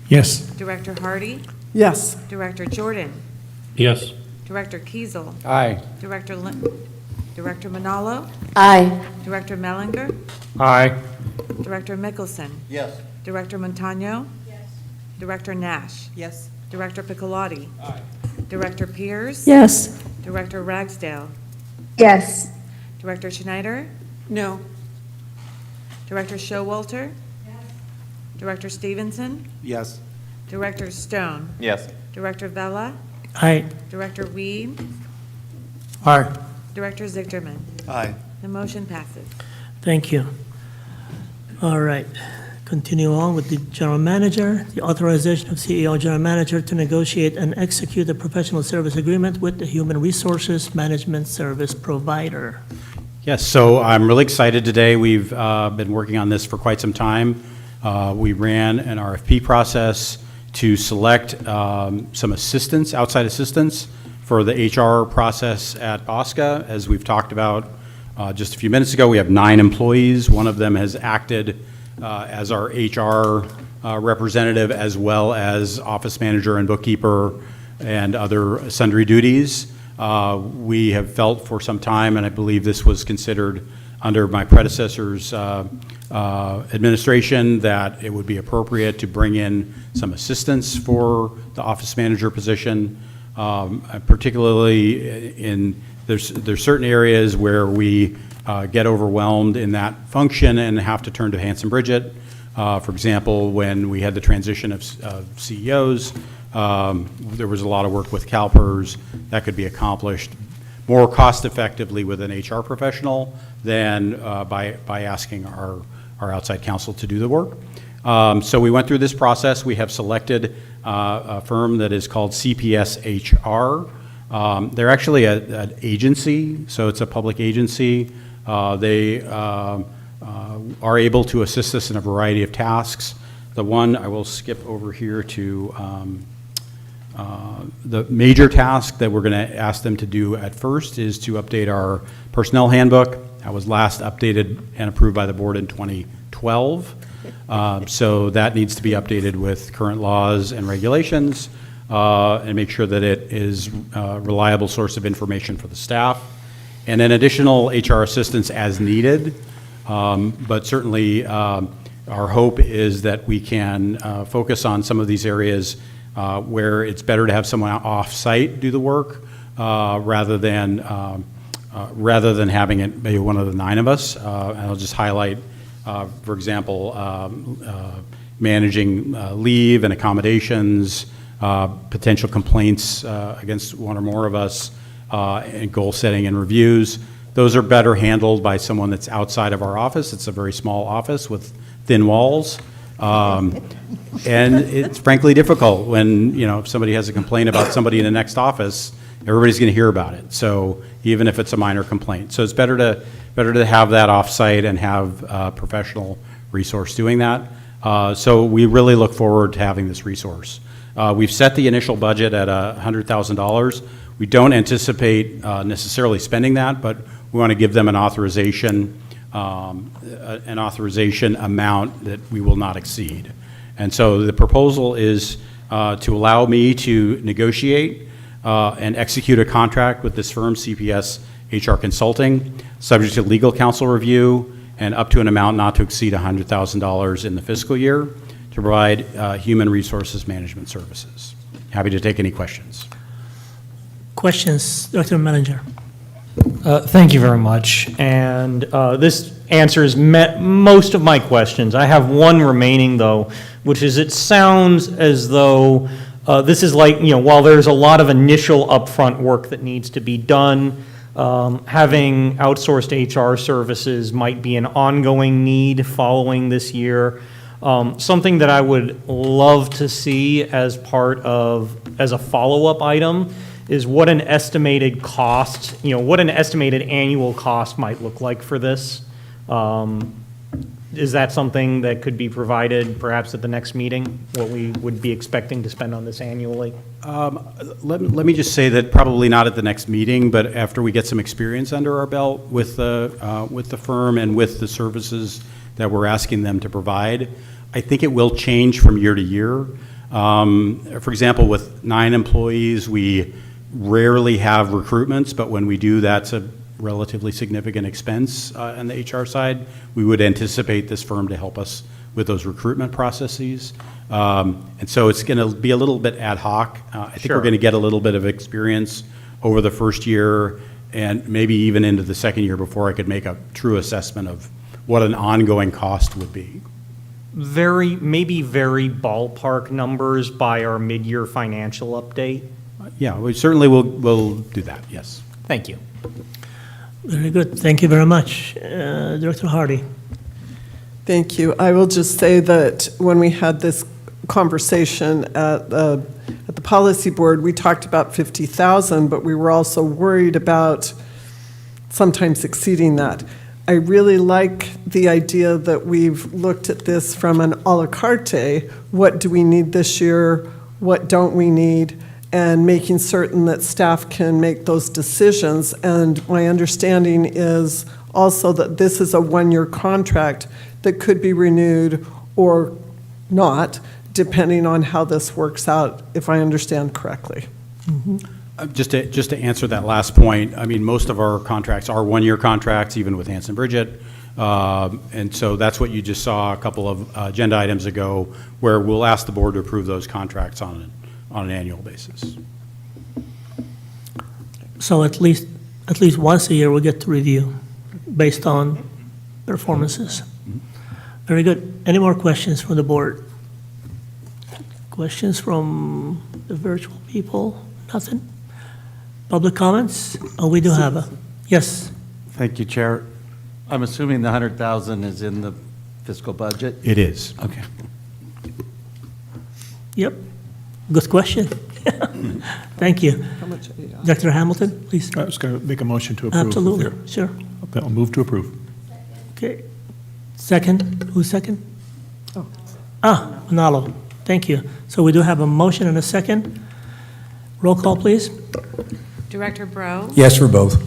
Yes. Director Hardy? Yes. Director Jordan? Yes. Director Kiesel, Aye. Director Manalo? Aye. Director Mellinger? Aye. Director Mickelson? Yes. Director Montano? Yes. Director Nash? Yes. Director Piccolotti? Aye. Director Pierce? Yes. Director Ragsdale? Yes. Director Schneider? No. Director Showalter? Yes. Director Stevenson? Yes. Director Stone? Yes. Director Vella? Aye. Director Weed? Aye. Director Zichterman? Aye. The motion passes. Thank you. All right. Continue on with the general manager. The authorization of CEO general manager to negotiate and execute a professional service agreement with the human resources management service provider. Yes, so I'm really excited today. We've been working on this for quite some time. We ran an RFP process to select some assistance, outside assistance, for the HR process at BAWSCA. As we've talked about just a few minutes ago, we have 9 employees. One of them has acted as our HR representative, as well as office manager and bookkeeper and other sundry duties. We have felt for some time, and I believe this was considered under my predecessor's administration, that it would be appropriate to bring in some assistance for the office manager position, particularly there's certain areas where we get overwhelmed in that function and have to turn to Hanson Bridget. For example, when we had the transition of CEOs, there was a lot of work with CalPERS that could be accomplished more cost-effectively with an HR professional than by asking our outside counsel to do the work. So we went through this process. We have selected a firm that is called CPS HR. They're actually an agency, so it's a public agency. They are able to assist us in a variety of tasks. The one I will skip over here to the major task that we're going to ask them to do at first is to update our personnel handbook. That was last updated and approved by the board in 2012. So that needs to be updated with current laws and regulations and make sure that it is a reliable source of information for the staff. And then additional HR assistance as needed. But certainly our hope is that we can focus on some of these areas where it's better to have someone off-site do the work rather than having it maybe one of the 9 of us. And I'll just highlight, for example, managing leave and accommodations, potential complaints against one or more of us, and goal setting and reviews. Those are better handled by someone that's outside of our office. It's a very small office with thin walls. And it's frankly difficult when, if somebody has a complaint about somebody in the next office, everybody's going to hear about it. So even if it's a minor complaint. So it's better to have that offsite and have a professional resource doing that. So we really look forward to having this resource. We've set the initial budget at $100,000. We don't anticipate necessarily spending that, but we want to give them an authorization amount that we will not exceed. And so the proposal is to allow me to negotiate and execute a contract with this firm, CPS HR Consulting, subject to legal counsel review and up to an amount not to exceed $100,000 in the fiscal year to provide human resources management services. Happy to take any questions. Questions, Dr. Manager? Thank you very much. And this answers most of my questions. I have one remaining, though, which is it sounds as though This is like, while there's a lot of initial upfront work that needs to be done, having outsourced HR services might be an ongoing need following this year. Something that I would love to see as as a follow-up item is what an estimated cost, what an estimated annual cost might look like for this. Is that something that could be provided perhaps at the next meeting, what we would be expecting to spend on this annually? Let me just say that probably not at the next meeting, but after we get some experience under our belt with the firm and with the services that we're asking them to provide, I think it will change from year to year. For example, with 9 employees, we rarely have recruitments, but when we do, that's a relatively significant expense on the HR side. We would anticipate this firm to help us with those recruitment processes. And so it's going to be a little bit ad hoc. I think we're going to get a little bit of experience over the first year and maybe even into the second year before I could make a true assessment of what an ongoing cost would be. Maybe very ballpark numbers by our mid-year financial update. Yeah, we certainly will do that, yes. Thank you. Very good. Thank you very much. Director Hardy. Thank you. I will just say that when we had this conversation at the policy board, we talked about 50,000, but we were also worried about sometimes exceeding that. I really like the idea that we've looked at this from an a la carte. What do we need this year? What don't we need? And making certain that staff can make those decisions. And my understanding is also that this is a one-year contract that could be renewed or not, depending on how this works out, if I understand correctly. Just to answer that last point, I mean, most of our contracts are one-year contracts, even with Hanson Bridget. And so that's what you just saw a couple of agenda items ago, where we'll ask the board to approve those contracts on an annual basis. So at least once a year, we'll get to review based on performances. Very good. Any more questions from the board? Questions from the virtual people? Nothing? Public comments? Oh, we do have a, yes. Thank you, Chair. I'm assuming the 100,000 is in the fiscal budget? It is. Okay. Yep. Good question. Thank you. How much? Dr. Hamilton, please. I was going to make a motion to approve. Absolutely, sure. Okay, I'll move to approve. Okay. Second, who's second? Oh. Manalo, thank you. So we do have a motion and a second. Roll call, please. Director Bro? Yes for both.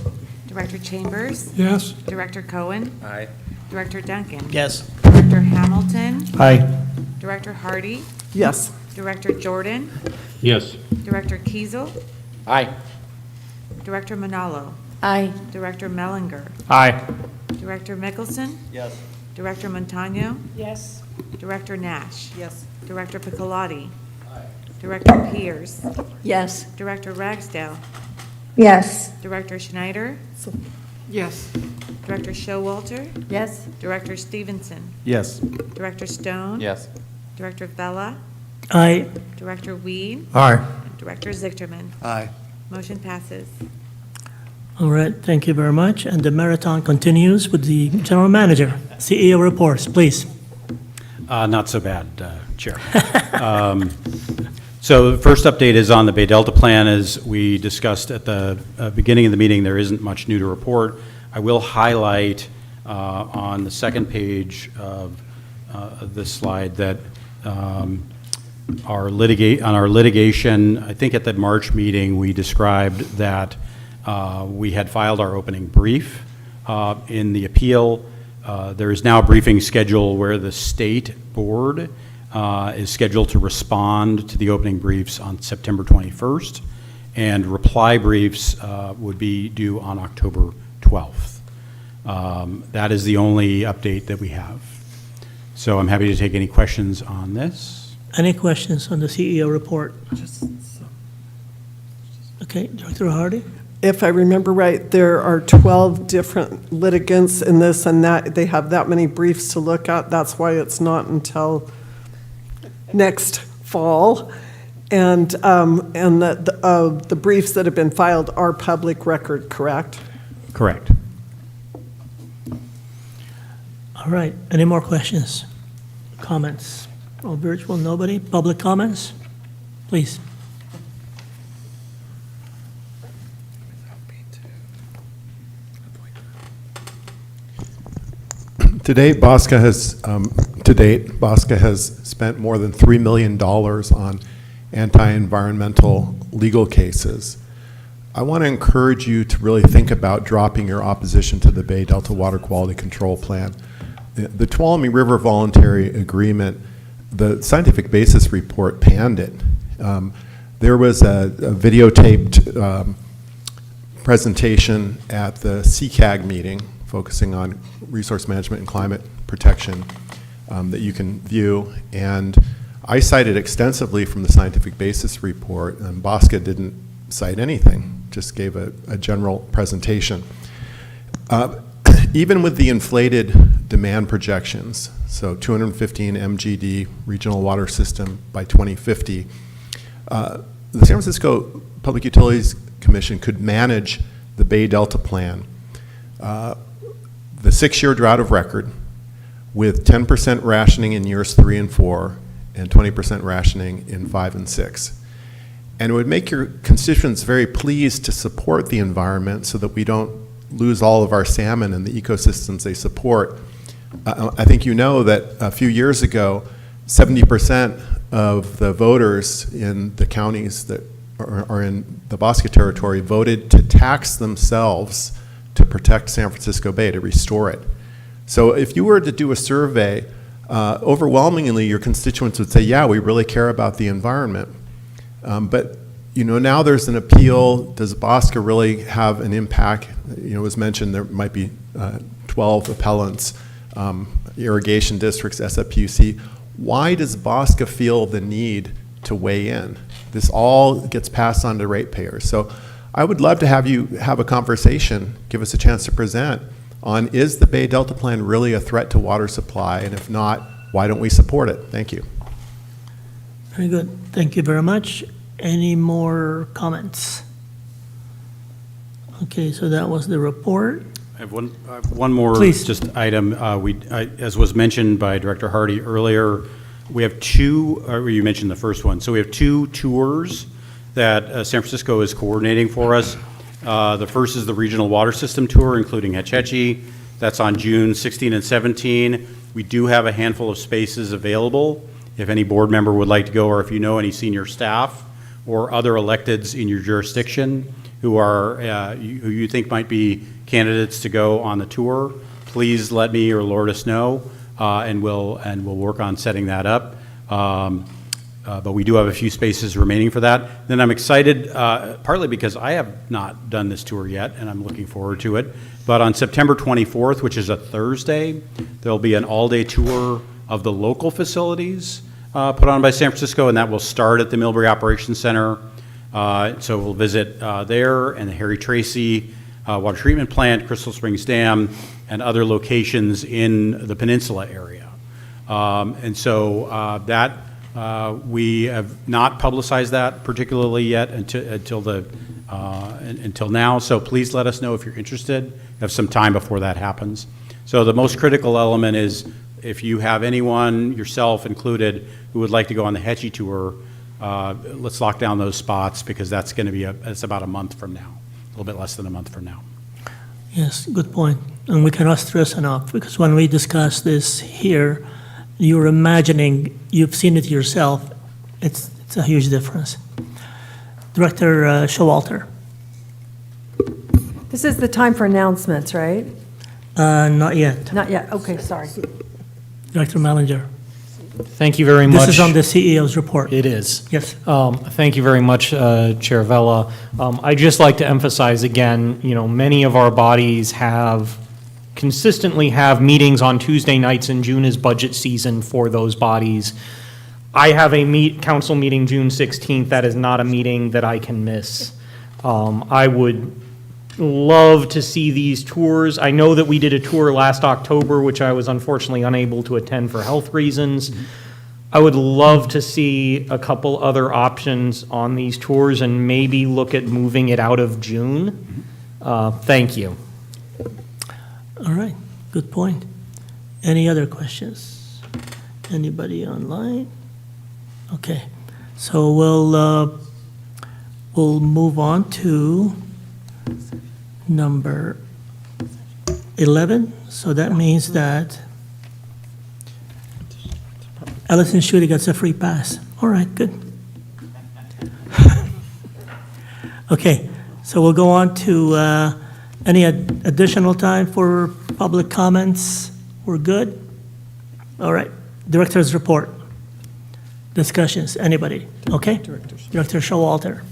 Director Chambers? Yes. Director Cohen? Aye. Director Duncan? Yes. Director Hamilton? Aye. Director Hardy? Yes. Director Jordan? Yes. Director Kiesel? Aye. Director Manalo? Aye. Director Mellinger? Aye. Director Mickelson? Yes. Director Montano? Yes. Director Nash? Yes. Director Piccolotti? Director Pierce? Yes. Director Ragsdale? Yes. Director Schneider? Yes. Director Showalter? Yes. Director Stevenson? Yes. Director Stone? Yes. Director Vella? Aye. Director Weed? Aye. Director Zichterman? Aye. Motion passes. All right, thank you very much. And the marathon continues with the general manager. CEO reports, please. Not so bad, Chair. So the first update is on the Bay Delta plan. As we discussed at the beginning of the meeting, there isn't much new to report. I will highlight on the second page of this slide that on our litigation, I think at the March meeting, we described that we had filed our opening brief in the appeal. There is now a briefing schedule where the state board is scheduled to respond to the opening briefs on September 21st, and reply briefs would be due on October 12th. That is the only update that we have. So I'm happy to take any questions on this. Any questions on the CEO report? Okay, Director Hardy? If I remember right, there are 12 different litigants in this, and that they have that many briefs to look at. That's why it's not until next fall. And the briefs that have been filed are public record, correct? Correct. All right, any more questions, comments? All virtual, nobody? Public comments? Please. To date, BAWSCA has spent more than $3 million on anti-environmental legal cases. I want to encourage you to really think about dropping your opposition to the Bay Delta Water Quality Control Plan. The Tuolumne River Voluntary Agreement, the scientific basis report panned it. There was a videotaped presentation at the CCAG meeting focusing on resource management and climate protection that you can view. And I cited extensively from the scientific basis report, and BAWSCA didn't cite anything, just gave a general presentation. Even with the inflated demand projections, so 215 MGD regional water system by 2050, the San Francisco Public Utilities Commission could manage the Bay Delta Plan, the 6-year drought of record, with 10% rationing in years 3 and 4, and 20% rationing in 5 and 6. And it would make your constituents very pleased to support the environment so that we don't lose all of our salmon and the ecosystems they support. I think you know that a few years ago, 70% of the voters in the counties that are in the BAWSCA territory voted to tax themselves to protect San Francisco Bay, to restore it. So if you were to do a survey, overwhelmingly your constituents would say, yeah, we really care about the environment. But you know, now there's an appeal. Does BAWSCA really have an impact? You know, it was mentioned there might be 12 appellants, irrigation districts, SFPUC. Why does BAWSCA feel the need to weigh in? This all gets passed on to ratepayers. So I would love to have you have a conversation, give us a chance to present on, is the Bay Delta Plan really a threat to water supply? And if not, why don't we support it? Thank you. Very good. Thank you very much. Any more comments? Okay, so that was the report. I have one more Please. just item. As was mentioned by Director Hardy earlier, we have two, or you mentioned the first one, so we have 2 tours that San Francisco is coordinating for us. The first is the Regional Water System Tour, including Hetch Hetchy. That's on June 16 and 17. We do have a handful of spaces available if any board member would like to go, or if you know any senior staff or other electeds in your jurisdiction who who you think might be candidates to go on the tour, please let me or Lourdes know, and we'll work on setting that up. But we do have a few spaces remaining for that. Then I'm excited, partly because I have not done this tour yet, and I'm looking forward to it. But on September 24th, which is a Thursday, there'll be an all-day tour of the local facilities put on by San Francisco, and that will start at the Millbury Operations Center. So we'll visit there, and the Harry Tracy Water Treatment Plant, Crystal Springs Dam, and other locations in the peninsula area. And so we have not publicized that particularly yet until now. So please let us know if you're interested. You have some time before that happens. So the most critical element is if you have anyone, yourself included, who would like to go on the Hetchy tour, let's lock down those spots, because that's going to be it's about a month from now, a little bit less than a month from now. Yes, good point. And we cannot stress enough, because when we discuss this here, you're imagining, you've seen it yourself. It's a huge difference. Director Showalter. This is the time for announcements, right? Not yet. Not yet, okay, sorry. Director Mallinger. Thank you very much. This is on the CEO's report. It is. Yes. Thank you very much, Chair Vella. I'd just like to emphasize again, many of our bodies consistently have meetings on Tuesday nights, and June is budget season for those bodies. I have a council meeting June 16th. That is not a meeting that I can miss. I would love to see these tours. I know that we did a tour last October, which I was unfortunately unable to attend for health reasons. I would love to see a couple other options on these tours and maybe look at moving it out of June. Thank you. All right, good point. Any other questions? Anybody online? Okay, so we'll move on to number 11. So that means that Allison Schutte gets a free pass. All right, good. Okay, so we'll go on to any additional time for public comments? We're good? All right, Director's report. Discussions, anybody? Okay? Director Showalter.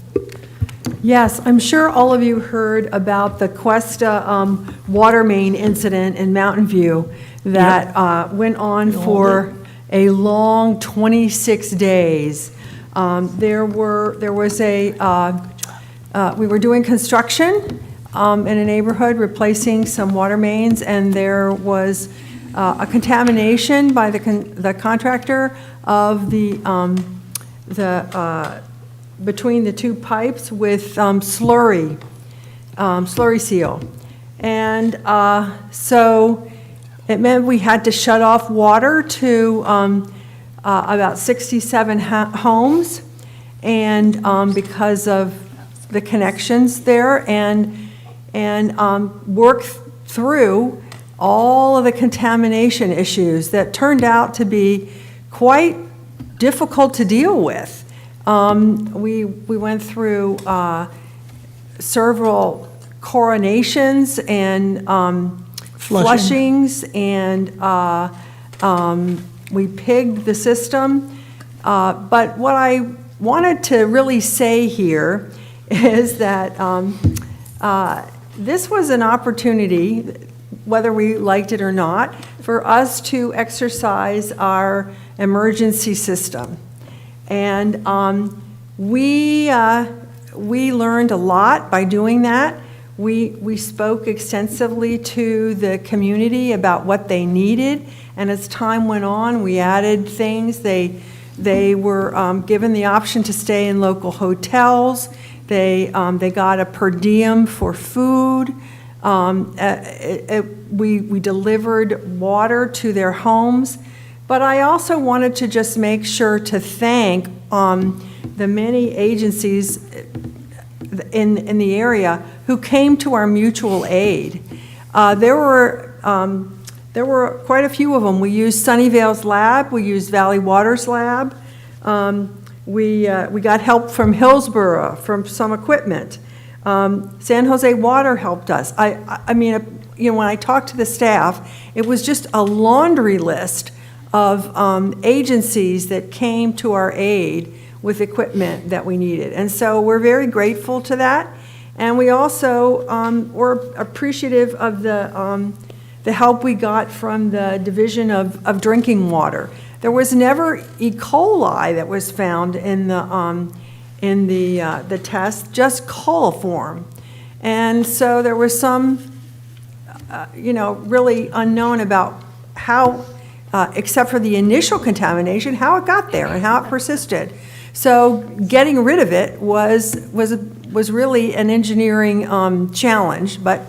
Yes, I'm sure all of you heard about the Cuesta water main incident in Mountain View that went on for a long 26 days. We were doing construction in a neighborhood, replacing some water mains, and there was a contamination by the contractor of between the two pipes with slurry seal. And so it meant we had to shut off water to about 67 homes, and because of the connections there, and work through all of the contamination issues that turned out to be quite difficult to deal with. We went through several coronations and flushings, and we pigged the system. But what I wanted to really say here is that this was an opportunity, whether we liked it or not, for us to exercise our emergency system. And we learned a lot by doing that. We spoke extensively to the community about what they needed, and as time went on, we added things. They were given the option to stay in local hotels. They got a per diem for food. We delivered water to their homes. But I also wanted to just make sure to thank the many agencies in the area who came to our mutual aid. There were quite a few of them. We used Sunnyvale's lab. We used Valley Water's lab. We got help from Hillsborough, from some equipment. San Jose Water helped us. I mean, when I talked to the staff, it was just a laundry list of agencies that came to our aid with equipment that we needed. And so we're very grateful to that. And we also were appreciative of the help we got from the Division of Drinking Water. There was never E. coli that was found in the test, just coliform. And so there was some, really unknown about how, except for the initial contamination, how it got there and how it persisted. So getting rid of it was really an engineering challenge, but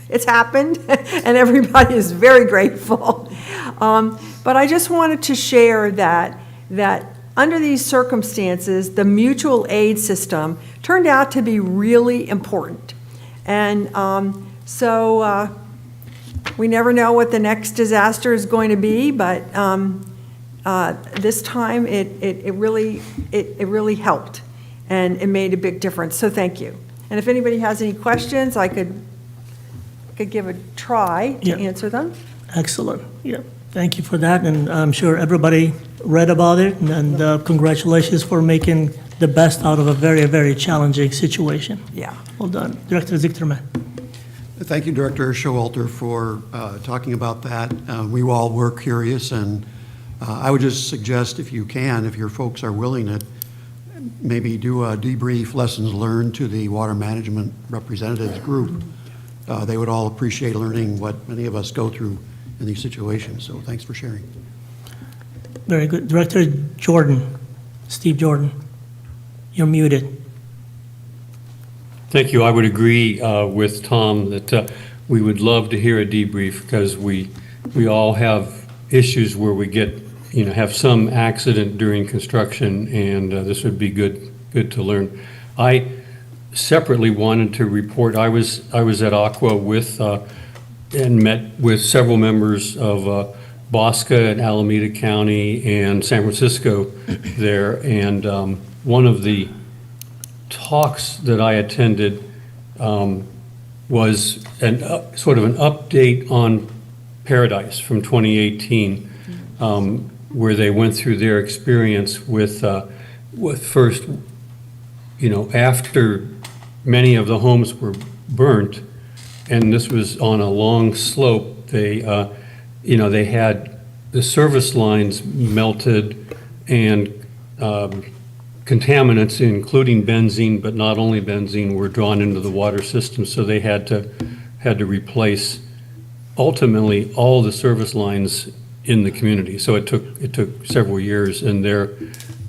it's happened, and everybody is very grateful. But I just wanted to share that under these circumstances, the mutual aid system turned out to be really important. And so we never know what the next disaster is going to be, but this time it really helped, and it made a big difference. So thank you. And if anybody has any questions, I could give a try to answer them. Excellent. Yeah. Thank you for that, and I'm sure everybody read about it, and congratulations for making the best out of a very, very challenging situation. Yeah. Well done. Director Zichterman. Thank you, Director Showalter, for talking about that. We all were curious, and I would just suggest, if you can, if your folks are willing, to maybe do a debrief lessons learned to the water management representatives group. They would all appreciate learning what many of us go through in these situations, so thanks for sharing. Very good. Director Jordan, Steve Jordan, you're muted. Thank you. I would agree with Tom that we would love to hear a debrief because we all have issues where we get, have some accident during construction, and this would be good to learn. I separately wanted to report, I was at Aqua with, and met with several members of BAWSCA in Alameda County and San Francisco there, and one of the talks that I attended was sort of an update on Paradise from 2018, where they went through their experience with first, after many of the homes were burnt, and this was on a long slope, they had the service lines melted and contaminants, including benzene, but not only benzene, were drawn into the water system, so they had to replace ultimately all the service lines in the community. So it took several years, and their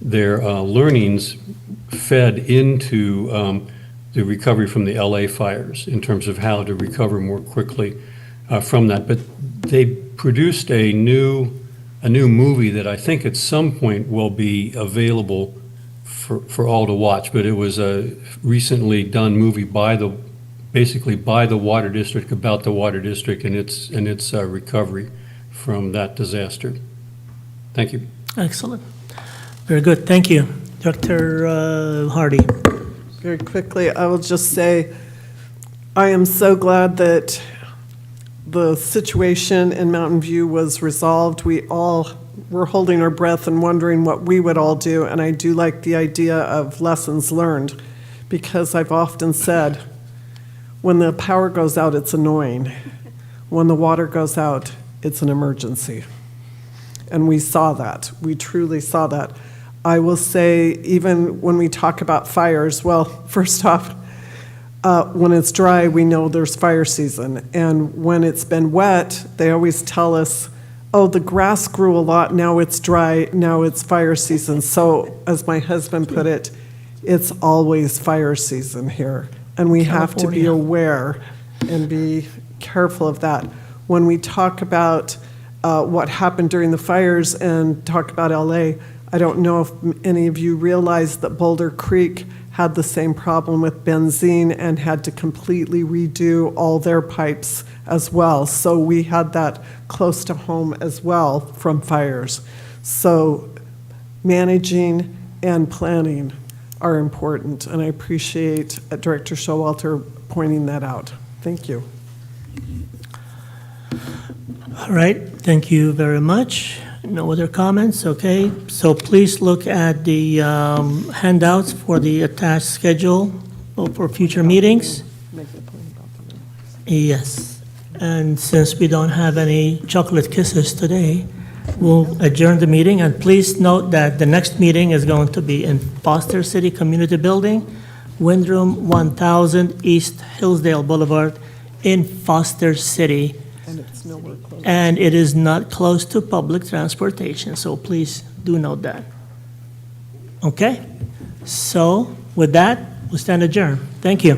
learnings fed into the recovery from the LA fires in terms of how to recover more quickly from that. But they produced a new movie that I think at some point will be available for all to watch, but it was a recently done movie basically by the water district, about the water district and its recovery from that disaster. Thank you. Excellent. Very good. Thank you. Dr. Hardy. Very quickly, I will just say, I am so glad that the situation in Mountain View was resolved. We all were holding our breath and wondering what we would all do, and I do like the idea of lessons learned, because I've often said, when the power goes out, it's annoying. When the water goes out, it's an emergency. And we saw that. We truly saw that. I will say, even when we talk about fires, well, first off, when it's dry, we know there's fire season. And when it's been wet, they always tell us, oh, the grass grew a lot, now it's dry, now it's fire season. So, as my husband put it, it's always fire season here. And we have to be aware and be careful of that. When we talk about what happened during the fires and talk about LA, I don't know if any of you realize that Boulder Creek had the same problem with benzene and had to completely redo all their pipes as well. So we had that close to home as well from fires. So managing and planning are important, and I appreciate Director Showalter pointing that out. Thank you. All right, thank you very much. No other comments, okay? So please look at the handouts for the attached schedule for future meetings. Yes, and since we don't have any chocolate kisses today, we'll adjourn the meeting, and please note that the next meeting is going to be in Foster City Community Building, Windroom 1000 East Hillsdale Boulevard in Foster City. And it's nowhere close. And it is not close to public transportation, so please do note that. Okay? So with that, we stand adjourned. Thank you.